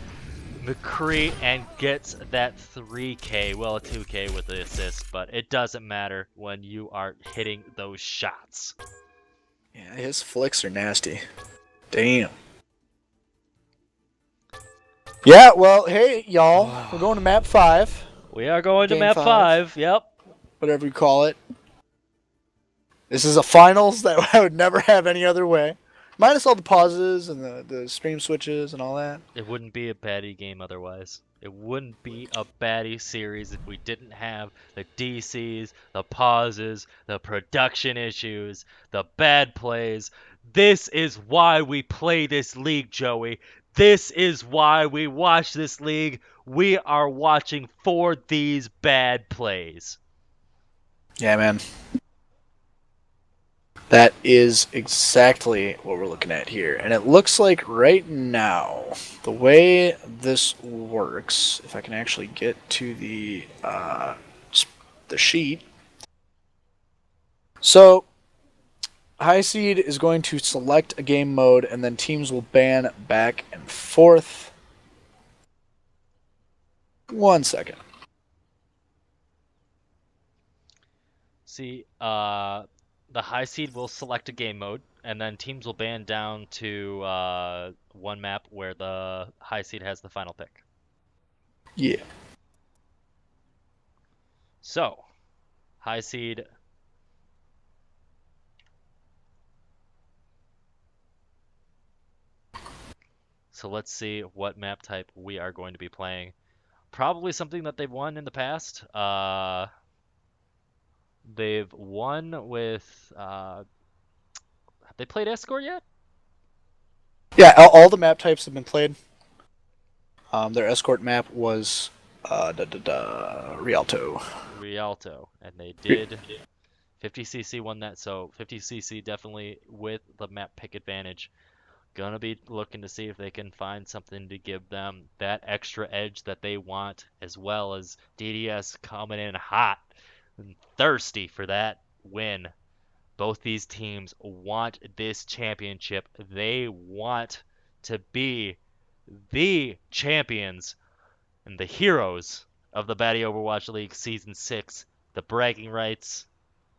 McCree, and gets that 3K, well, a 2K with the assist, but it doesn't matter when you are hitting those shots. Yeah, his flicks are nasty. Damn. Yeah, well, hey, y'all, we're going to map 5. We are going to Game map 5, yep. Whatever you call it. This is a finals that I would never have any other way. Minus all the pauses and the stream switches and all that. It wouldn't be a Baddy game otherwise. It wouldn't be a Baddy series if we didn't have the DCs, the pauses, the production issues, the bad plays. This is why we play this league, Joey. This is why we watch this league. We are watching for these bad plays. Yeah, man. That is exactly what we're looking at here. And it looks like right now, the way this works, if I can actually get to the sheet. So, High Seed is going to select a game mode, and then teams will ban back and forth. 1 second. See, the high seed will select a game mode, and then teams will band down to one map where the high seed has the final pick. Yeah. So, high seed. So let's see what map type we are going to be playing. Probably something that they've won in the past. They've won with. Have they played Escort yet? Yeah, all the map types have been played. Their escort map was Rialto. Rialto, and they did. 50cc won that, so 50cc definitely with the map pick advantage. Gonna be looking to see if they can find something to give them that extra edge that they want, as well as DDS coming in hot and thirsty for that win. Both these teams want this championship. They want to be the champions and the heroes of the Baddy Overwatch League Season 6. The bragging rights,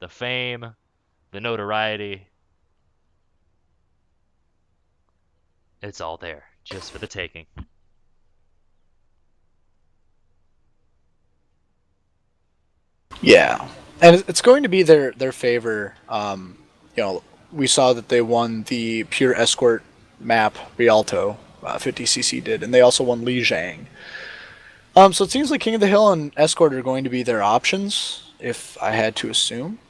the fame, the notoriety. It's all there, just for the taking. Yeah, and it's going to be their favor. We saw that they won the pure escort map Rialto. 50cc did, and they also won Lijiang. So it seems like King of the Hill and escort are going to be their options, if I had to assume.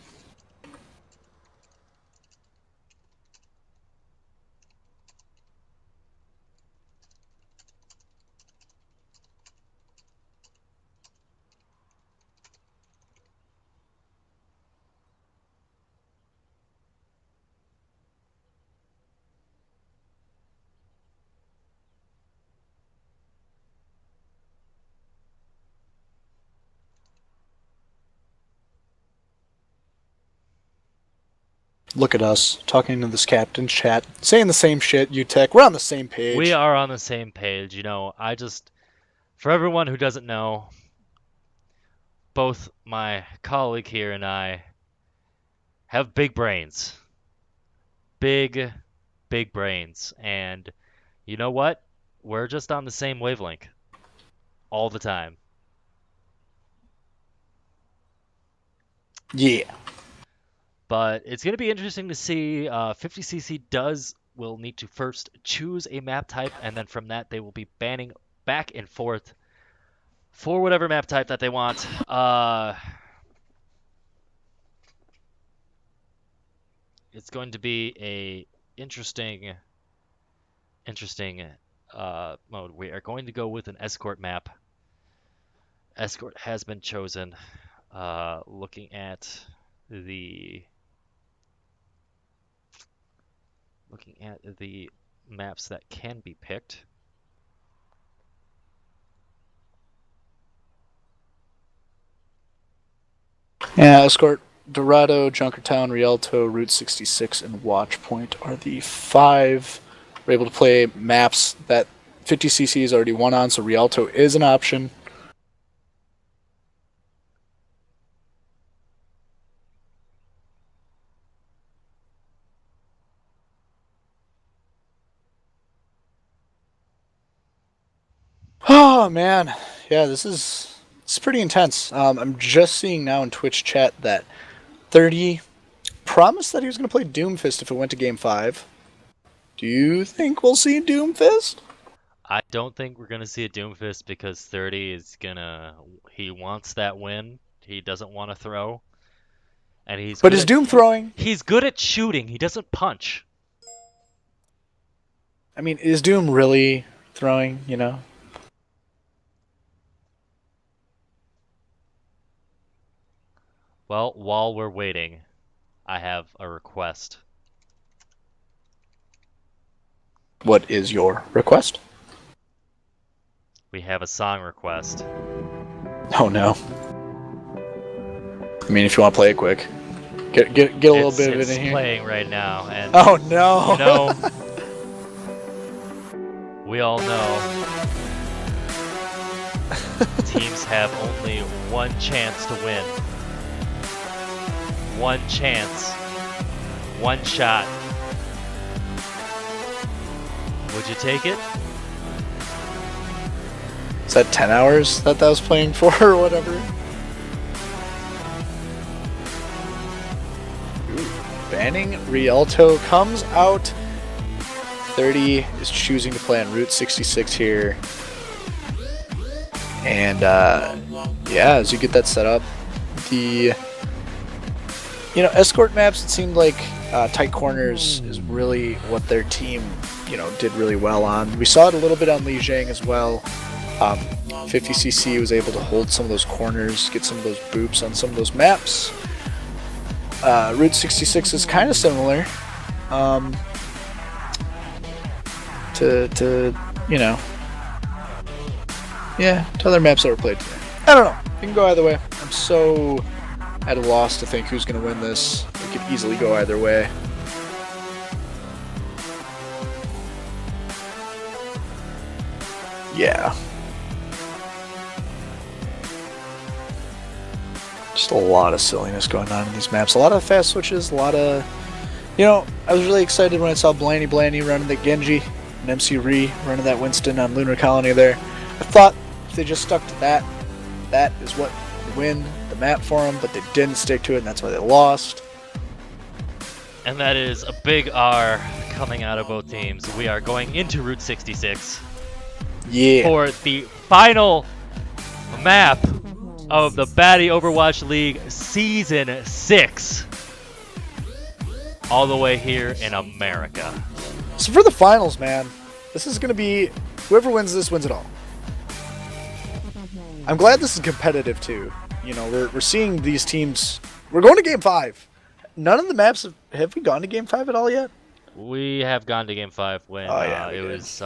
Look at us talking to this captain's chat, saying the same shit. UTech, we're on the same page. We are on the same page. For everyone who doesn't know, both my colleague here and I have big brains. Big, big brains. And you know what? We're just on the same wavelength all the time. Yeah. But it's going to be interesting to see. 50cc will need to first choose a map type, and then from that they will be banning back and forth for whatever map type that they want. It's going to be a interesting mode. We are going to go with an escort map. Escort has been chosen. Looking at the maps that can be picked. Yeah, escort Dorado, Junkertown, Rialto, Route 66, and Watchpoint are the 5. We're able to play maps that 50cc has already won on, so Rialto is an option. Oh man, yeah, this is pretty intense. I'm just seeing now in Twitch chat that 30 promised that he was going to play Doomfist if it went to Game 5. Do you think we'll see Doomfist? I don't think we're gonna see a Doomfist because 30 he wants that win. He doesn't want to throw, and But is Doom throwing? He's good at shooting. He doesn't punch. I mean, is Doom really throwing, Well, while we're waiting, I have a request. What is your request? We have a song request. Oh no. I mean, if you want to play it quick. Get a little bit of it in here. It's playing right now, and oh no. you know, we all know Teams have only one chance to win. One chance. One shot. Would you take it? Is that 10 hours that was playing for or whatever? Ooh, banning Rialto comes out. 30 is choosing to play on Route 66 here. And yeah, as you get that set up, the escort maps, it seemed like tight corners is really what their team did really well on. We saw it a little bit on Li Jiang as well. 50cc was able to hold some of those corners, get some of those boops on some of those maps. Route 66 is kind of similar to other maps that were played today. I don't know. It can go either way. I'm so at a loss to think who's going to win this. It could easily go either way. Yeah. Just a lot of silliness going on in these maps. A lot of fast switches, a lot of... I was really excited when I saw Blanny running the Genji and MC Ree running that Winston on Lunar Colony there. I thought if they just stuck to that, that is what would win the map for them, but they didn't stick to it, and that's why they lost. And that is a big R coming out of both teams. We are going into Route 66 for the final map of the Baddy Overwatch League Season 6. All the way here in America. So for the finals, man, this is going to be... Whoever wins this wins it all. I'm glad this is competitive, too. We're seeing these teams... We're going to Game 5. None of the maps... Have we gone to Game 5 at all yet? We have gone to Game 5 when it was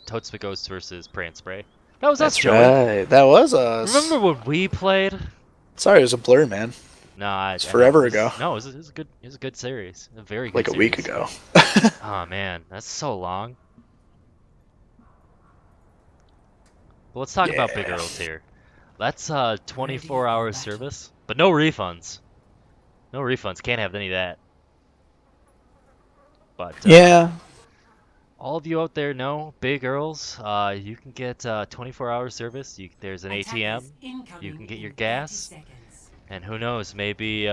Totes Ghost versus Pray and Spray. That was us, Joey. Right. That was us. Remember when we played? Sorry, it was a blur, man. No, it's forever ago. No, it was a good. It was a good series. A very good. Like series. A week ago. Oh man, that's so long. Well, let's talk about big girls here. That's 24-hour service, but no refunds. No refunds. Can't have any of that. But yeah. All of you out there know, big girls, you can get 24-hour service. There's an ATM. You can get your gas. And who knows, maybe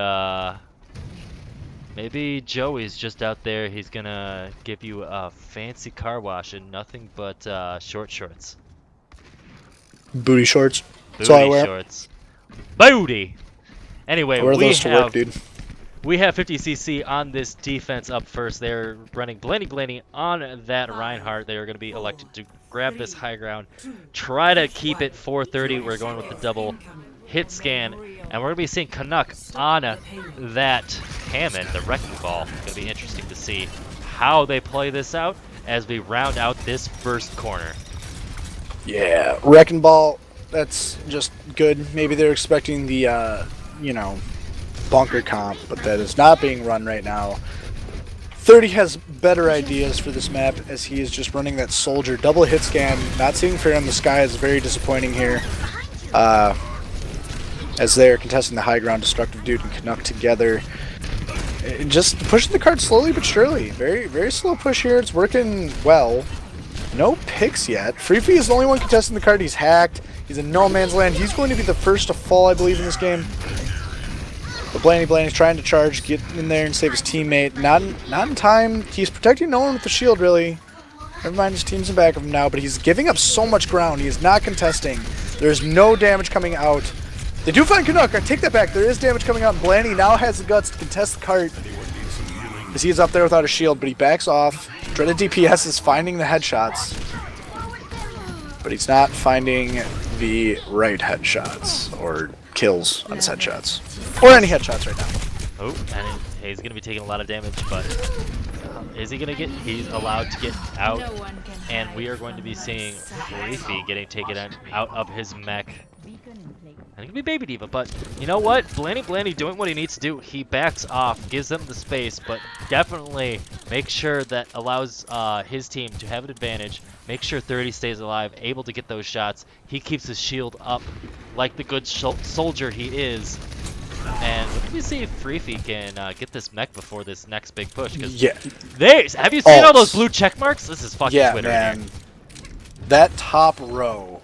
Joey's just out there. He's gonna give you a fancy car wash and nothing but short shorts. Booty shorts. Booty shorts. Booty! Anyway, we have 50cc on this defense up first. They're running Blanny on that Reinhardt. They are going to be elected to grab this high ground, try to keep it 430. We're going with the double hit scan, and we're going to be seeing Canuck on that Hammond, the Wrecking Ball. It's going to be interesting to see how they play this out as we round out this first corner. Yeah, Wrecking Ball, that's just good. Maybe they're expecting the, bunker comp, but that is not being run right now. 30 has better ideas for this map as he is just running that soldier double hit scan. Not seeing fair in the sky is very disappointing here. As they are contesting the high ground, Destructive Dude and Canuck together. Just pushing the card slowly but surely. Very, very slow push here. It's working well. No picks yet. Freefee is the only one contesting the card. He's hacked. He's in no man's land. He's going to be the first to fall, I believe, in this game. But Blanny's trying to charge, get in there and save his teammate. Not in time. He's protecting no one with the shield, really. Never mind, his team's in back of him now, but he's giving up so much ground. He is not contesting. There's no damage coming out. They do find Canuck. I take that back. There is damage coming out. Blanny now has the guts to contest the cart as he is up there without a shield, but he backs off. Dreaded DPS is finding the headshots, but he's not finding the right headshots or kills on his headshots. Or any headshots right now. Oh, and he's going to be taking a lot of damage, but is he going to get... He's allowed to get out, and we are going to be seeing Freefee getting taken out of his mech. And it could be Baby Diva, but you know what? Blandy doing what he needs to do. He backs off, gives them the space, but definitely makes sure that allows his team to have an advantage. Make sure 30 stays alive, able to get those shots. He keeps his shield up like the good soldier he is. And let me see if Freefy can get this mech before this next big push. Cause Yeah. have you seen all those blue check marks? This is fucking Yeah, Twitter. man. Here. That top row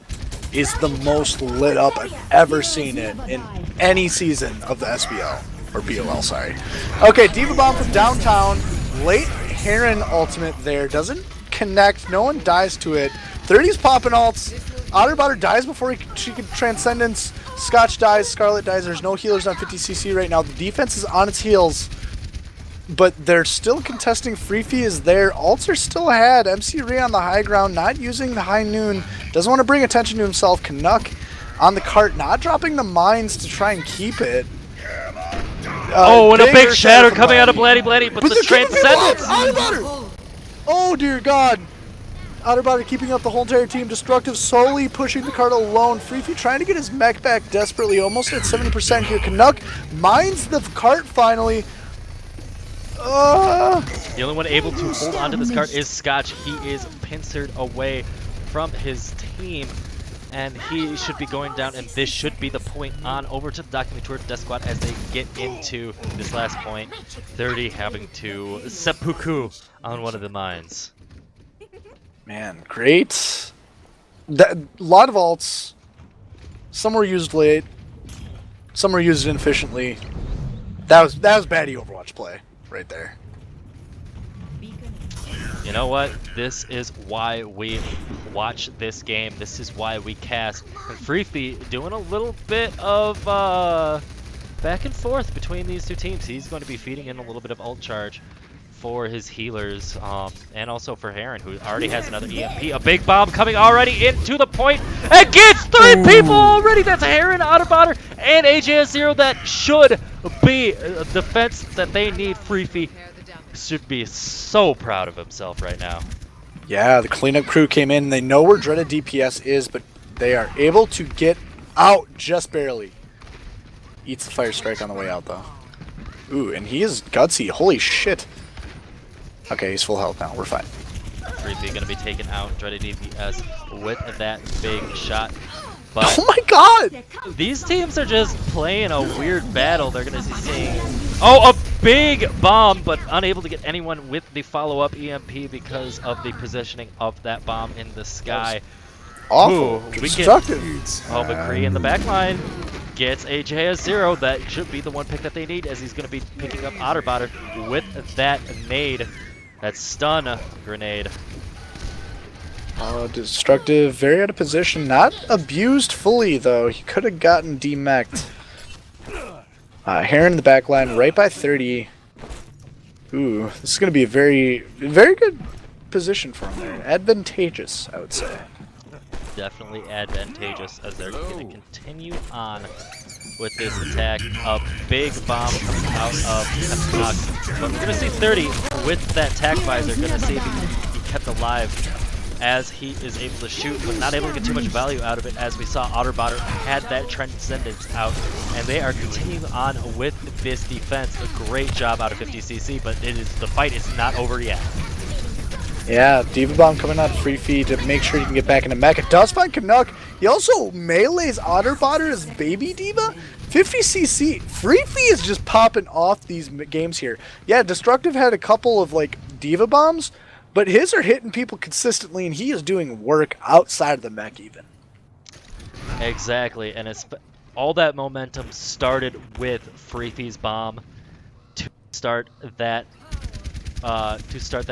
is the most lit up I've ever seen it in any season of the SBL. Or BOL, sorry. Okay, Diva Bomb from downtown. Late Heron ultimate there. Doesn't connect. No one dies to it. 30's popping ults. Otterbotter dies before she can Transcendence. Scotch dies. Scarlet dies. There's no healers on 50cc right now. The defense is on its heels. But they're still contesting. Freefy is there. Ults are still had. MC Ray on the high ground, not using the high noon. Doesn't want to bring attention to himself. Canuck on the cart, not dropping the mines to try and keep it. Oh, and a big shatter from coming out of Baddy. Bladdy, but the they're keeping people Transcendence! up. Otterbotter! Oh dear God. Otterbotter keeping up the whole entire team. Destructive solely pushing the cart alone. Freefy trying to get his mech back desperately. Almost at 70% here. Canuck mines the cart finally. The only one able to hold onto this cart is Scotch. He is pincered away from his team, and he should be going down, and this should be the point on over to the Documentor Death Squad as they get into this last point. 30 having to seppuku on one of the mines. Man, great. A lot of ults. Some were used late. Some were used inefficiently. That was Baddy Overwatch play right there. You know what? This is why we watch this game. This is why we cast. And Freefy doing a little bit of back and forth between these two teams. He's going to be feeding in a little bit of ult charge for his healers, and also for Heron, who already has another EMP. A big bomb coming already into the point and gets 3 people already. That's Heron, Otterbotter, and AJS0. That should be a defense that they need. Freefy should be so proud of himself right now. Yeah, the cleanup crew came in. They know where dreaded DPS is, but they are able to get out just barely. Eats the fire strike on the way out, though. Ooh, and he is gutsy. Holy shit. Okay, he's full health now. We're fine. Freefy gonna be taken out, dreaded DPS with that big shot. But Oh my god! these teams are just playing a weird battle. They're gonna be seeing, oh, a big bomb, but unable to get anyone with the follow-up EMP because of the positioning of that bomb in the sky. Awful. Ooh, we get- Destructive. Oh, but Kree in the back line gets a JS0. That should be the one pick that they need, as he's going to be picking up Otterbotter with that nade. That stun grenade. Destructive, very out of position. Not abused fully, though. He could have gotten demeched. Heron in the back line, right by 30. Ooh, this is going to be a very, very good position for him there. Advantageous, I would say. Definitely advantageous, as they're going to continue on with this attack. A big bomb coming out of Canuck. But we're going to see 30 with that tack visor. Going to see if he kept alive as he is able to shoot, but not able to get too much value out of it, as we saw Otterbotter had that Transcendence out, and they are continuing on with this defense. A great job out of 50cc, but the fight is not over yet. Yeah, Diva Bomb coming out free feed to make sure he can get back into mech. It does find Canuck. He also melees Otterbotter as Baby Diva. 50cc. Freefy is just popping off these games here. Yeah, Destructive had a couple of like Diva Bombs, but his are hitting people consistently, and he is doing work outside of the mech even. Exactly, and it's all that momentum started with Freefy's bomb to start that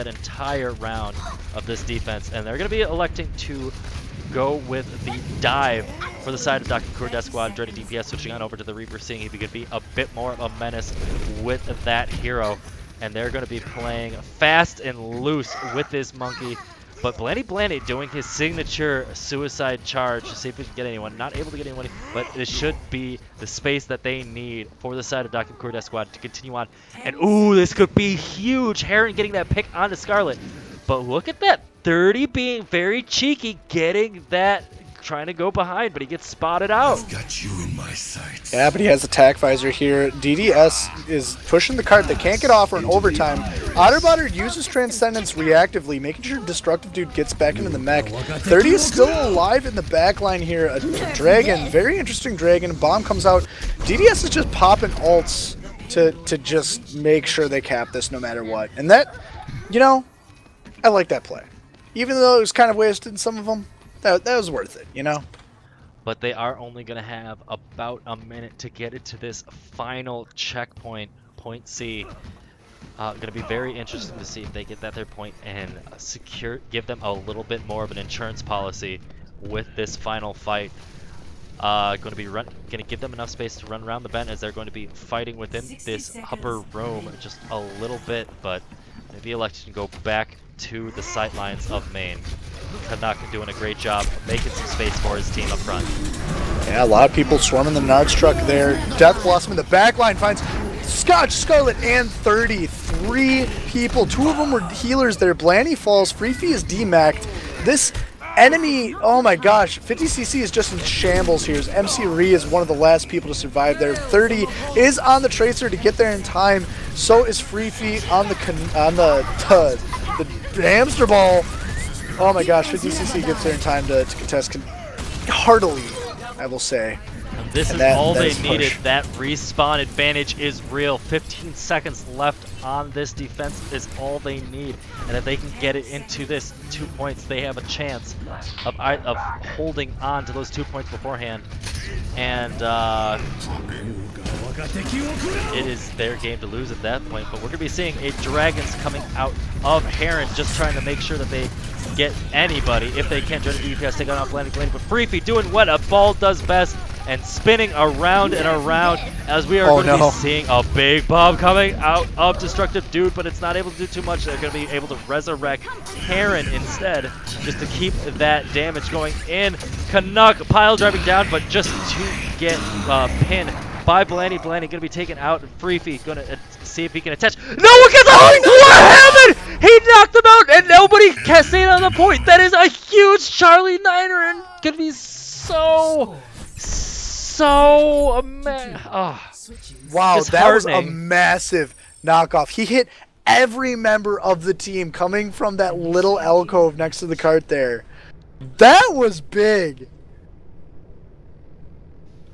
entire round of this defense, and they're going to be electing to go with the dive for the side of Dr. Core Death Squad. Dreaded DPS switching on over to the Reaper, seeing if he could be a bit more of a menace with that hero, and they're going to be playing fast and loose with this monkey. But Blandy doing his signature suicide charge to see if we can get anyone. Not able to get anyone, but it should be the space that they need for the side of Dr. Core Death Squad to continue on. And ooh, this could be huge. Heron getting that pick onto Scarlet. But look at that, 30 being very cheeky, getting that, trying to go behind, but he gets spotted out. Got you in my Yeah, but he has attack visor here. DDS is pushing the cart. They can't get off or an overtime. Otterbotter uses Transcendence reactively, making sure Destructive Dude gets back into the mech. 30 is still alive in the back line here. A dragon, very interesting dragon. Bomb comes out. DDS is just popping ults to just make sure they cap this no matter what. And that, you know, I like that play. Even though it was kind of wasted in some of them, that was worth it, you know? But they are only going to have about a minute to get into this final checkpoint, point C. Going to be very interesting to see if they get that third point and give them a little bit more of an insurance policy with this final fight. Going to give them enough space to run around the bend as they're going to be fighting within this upper room just a little bit, but maybe elected to go back to the sight lines of main. Canuck doing a great job of making some space for his team up front. Yeah, a lot of people swarming the Nard truck there. Death Blossom in the back line finds Scotch, Scarlet, and 30. 3 people. 2 of them were healers there. Blanny falls. Freefee is demacked. This enemy, oh my gosh, 50cc is just in shambles here. MC Ree is one of the last people to survive there. 30 is on the Tracer to get there in time. So is Freefee on the hamster ball. Oh my gosh, 50cc gets there in time to contest heartily, I will say. And this is all they needed. That respawn advantage is real. 15 seconds left on this defense is all they need. And if they can get it into this 2 points, they have a chance of holding on to those 2 points beforehand. And it is their game to lose at that point. But we're going to be seeing a Dragons coming out of Heron, just trying to make sure that they get anybody, if they can, join the DPS, take on off landing lane. But Freefee doing what a ball does best and spinning around and around as we are going to be seeing a big bomb coming out of Destructive Dude, but it's not able to do too much. They're going to be able to resurrect Heron instead, just to keep that damage going in. Canuck pile driving down, but just to get pinned by Blanny. Blanny going to be taken out. Freefee going to see if he can attach. No one gets out! What happened? He knocked him out, and nobody can stay on the point. That is a huge Charlie Niner, and going to be so wow, that was a massive knockoff. He hit every member of the team coming from that little alcove next to the cart there. That was big.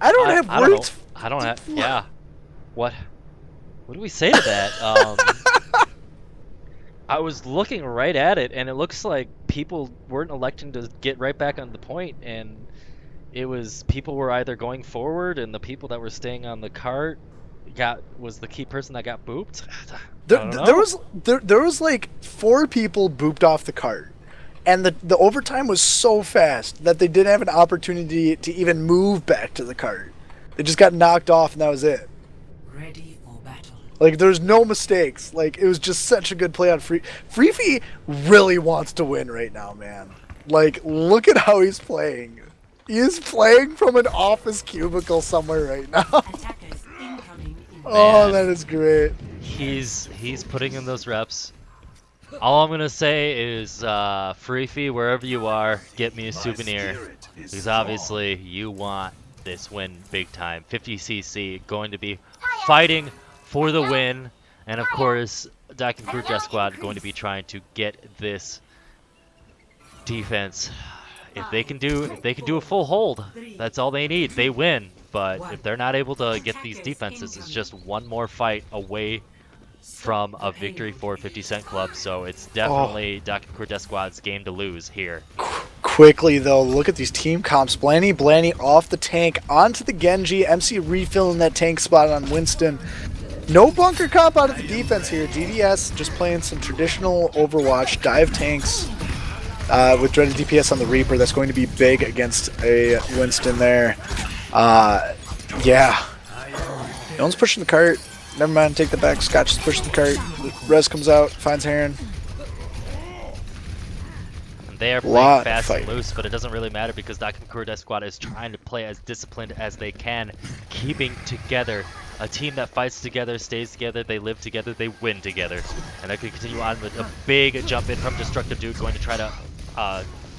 I don't have words. I don't have. Yeah. What do we say to that? I was looking right at it, and it looks like people weren't electing to get right back on the point, and it was people were either going forward, and the people that were staying on the cart was the key person that got booped. There was like 4 people booped off the cart, and the overtime was so fast that they didn't have an opportunity to even move back to the cart. They just got knocked off, and that was it. Ready for battle. Like, there's no mistakes. Like, it was just such a good play on Freefee really wants to win right now, man. Like, look at how he's playing. He is playing from an office cubicle somewhere right now. Attackers incoming in Oh, that is great. He's putting in those reps. All I'm gonna say is, Freefee, wherever you are, get me a souvenir, because obviously you want this win big time. 50cc going to be fighting for the win, and of course, Dak and Crew Death Squad going to be trying to get this defense. If they can do a full hold, that's all they need. They win. But if they're not able to get these defenses, it's just one more fight away from a victory for 50 Cent Club. So it's definitely Dak and Crew Death Squad's game to lose here. Quickly though, look at these team comps. Blanny off the tank onto the Genji. MC refilling that tank spot on Winston. No bunker comp out of the defense here. DDS just playing some traditional Overwatch dive tanks with dreaded DPS on the Reaper. That's going to be big against a Winston there. Yeah. No one's pushing the cart. Never mind, take that back. Scotch is pushing the cart. Rez comes out, finds Heron. They are playing fast and loose, but it doesn't really matter because Dak and Crew Death Squad is trying to play as disciplined as they can, keeping together. A team that fights together, stays together, they live together, they win together. And they're going to continue on with a big jump in from Destructive Dude, going to try to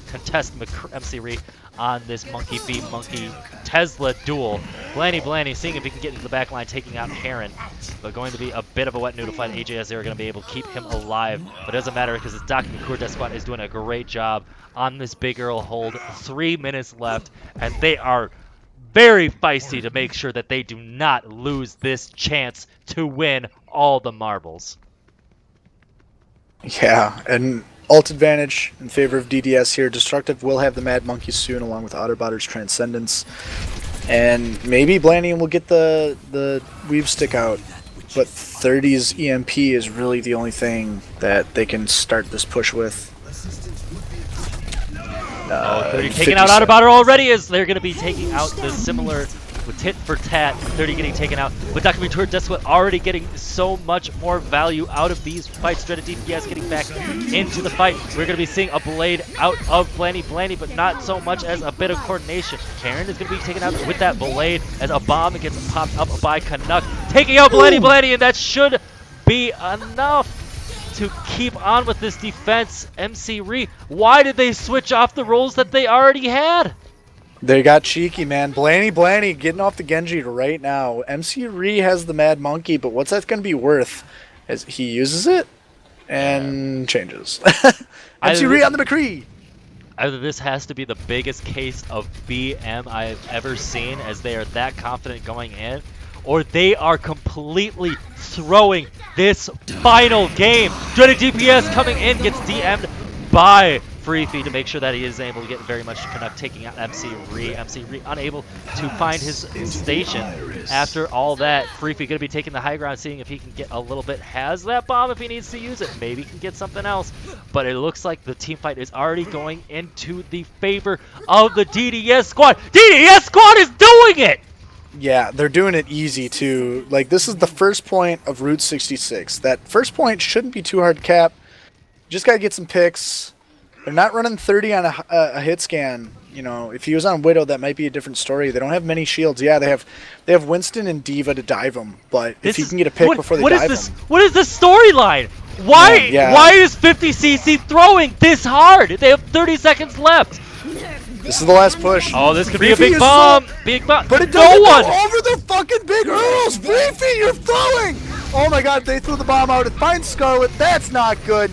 contest MC Ree on this Monkey v Monkey Tesla duel. Blanny seeing if he can get into the back line, taking out Heron, but going to be a bit of a wet noodle fight. AJS are going to be able to keep him alive, but it doesn't matter because this Doc McCourt Death Squad is doing a great job on this Big Earl hold. 3 minutes left, and they are very feisty to make sure that they do not lose this chance to win all the marbles. Yeah, and ult advantage in favor of DDS here. Destructive will have the Mad Monkey soon, along with Otterbotter's Transcendence. And maybe Blannian will get the Weave Stick out. But 30's EMP is really the only thing that they can start this push with. They're taking out Otterbotter already, as they're going to be taking out the similar with tit for tat. 30 getting taken out, but Dr. Mature Desquit already getting so much more value out of these fights. Dreaded DPS getting back into the fight. We're going to be seeing a blade out of Blanny, but not so much as a bit of coordination. Karen is going to be taken out with that blade as a bomb gets popped up by Canuck, taking out Blanny, and that should be enough to keep on with this defense. MC Ree, why did they switch off the roles that they already had? They got cheeky, man. Blanny getting off the Genji right now. MC Ree has the Mad Monkey, but what's that going to be worth as he uses it and changes? MC Ree on the McCree. Either this has to be the biggest case of BM I've ever seen, as they are that confident going in, or they are completely throwing this final game. Dreaded DPS coming in, gets DM'd by Freefy to make sure that he is able to get very much to connect, taking out MC Ree. MC Ree unable to find his station. After all that, Freefy going to be taking the high ground, seeing if he can get a little bit. Has that bomb if he needs to use it. Maybe he can get something else. But it looks like the team fight is already going into the favor of the DDS squad. DDS squad is doing it! Yeah, they're doing it easy too. Like, this is the first point of Route 66. That first point shouldn't be too hard to cap. You just gotta get some picks. They're not running 30 on a hit scan. You know, if he was on Widow, that might be a different story. They don't have many shields. Yeah, they have Winston and D.Va to dive him, but if he can get a pick before they dive him. What is the storyline? Why is 50cc throwing this hard? They have 30 seconds left. This is the last push. Oh, this could be a big bomb. Big bomb. But it doesn't go over the fucking big Earls. Freefy, you're throwing. Oh my god, they threw the bomb out. It finds Scarlet. That's not good.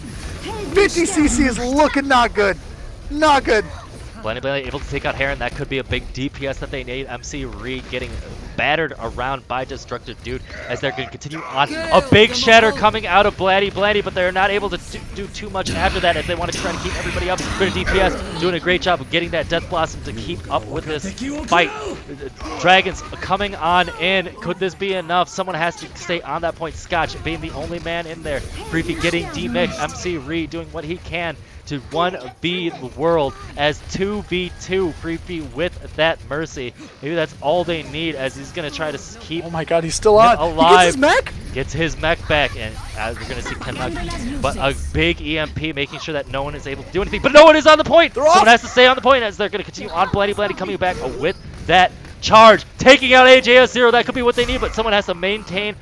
50cc is looking not good. Not good. Blandy able to take out Heron. That could be a big DPS that they need. MC Ree getting battered around by Destructive Dude, as they're going to continue on. A big shatter coming out of Blandy, but they're not able to do too much after that if they want to try to keep everybody up. Good DPS doing a great job of getting that Death Blossom to keep up with this fight. Dragons coming on in. Could this be enough? Someone has to stay on that point. Scotch being the only man in there. Freefy getting D-Mix. MC Ree doing what he can to 1v the world as 2v2. Freefy with that Mercy. Maybe that's all they need, as he's going to try to keep Oh my god, he's still on. alive. He gets his mech? Gets his mech back, and we're going to see Canuck. But a big EMP making sure that no one is able to do anything. But no one is on the point! Someone has to stay on the point, as they're going to continue on. Blandy coming back with that charge. Taking out AJS0. That could be what they need, but someone has to maintain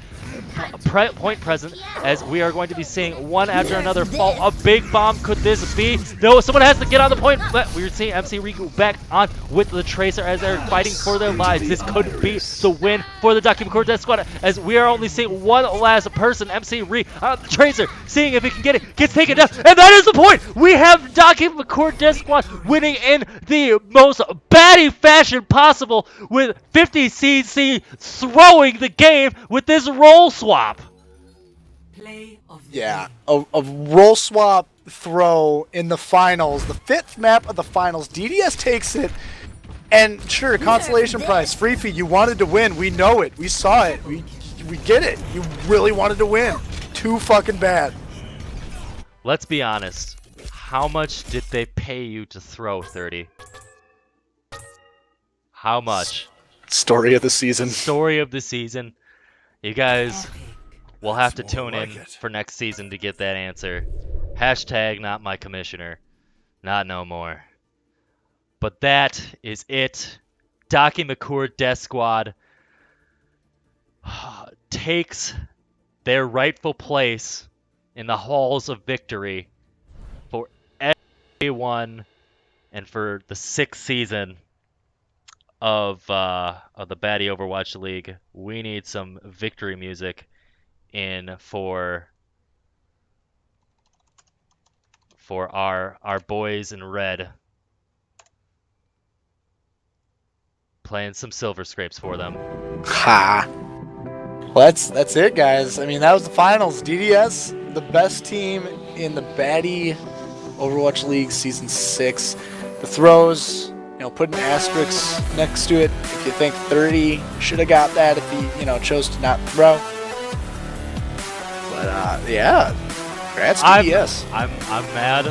point present, as we are going to be seeing one after another fall. A big bomb, could this be? No, someone has to get on the point, but we're seeing MC Riku back on with the Tracer as they're fighting for their lives. This could be the win for the Document Core Death Squad, as we are only seeing one last person. MC Re on the Tracer, seeing if he can get it, gets taken down, and that is the point! We have Document Core Death Squad winning in the most Baddy fashion possible, with 50cc throwing the game with this roll swap. Play of the Yeah, a roll swap throw in the finals, the 5th map of the finals. DDS takes it, and sure, consolation prize. Freefy, you wanted to win. We know it. We saw it. We get it. You really wanted to win. Too fucking bad. Let's be honest. How much did they pay you to throw 30? How much? Story of the season. Story of the season. You guys will have to That's more tune like in it. for next season to get that answer. Hashtag not my commissioner. Not no more. But that is it. Daki McCourt Death Squad takes their rightful place in the halls of victory for everyone And for the 6th season of the Baddy Overwatch League, we need some victory music in for our boys in red, playing some silver scrapes for them. Ha. Well, that's it, guys. I mean, that was the finals. DDS, the best team in the Baddy Overwatch League Season 6. The throws, put an asterisk next to it if you think 30 should have got that if he, chose to not throw. But, yeah. Congrats, DDS. I'm mad.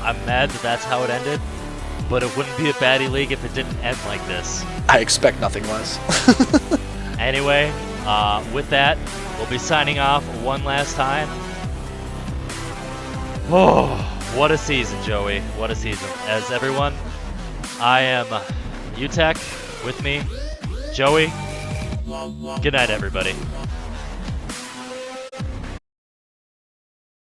I'm mad that that's how it ended. But it wouldn't be a Baddy League if it didn't end like this. I expect nothing less. Anyway, with that, we'll be signing off one last time. Oh, what a season, Joey. What a season. As everyone, I am UTech with me, Joey. Good night, everybody.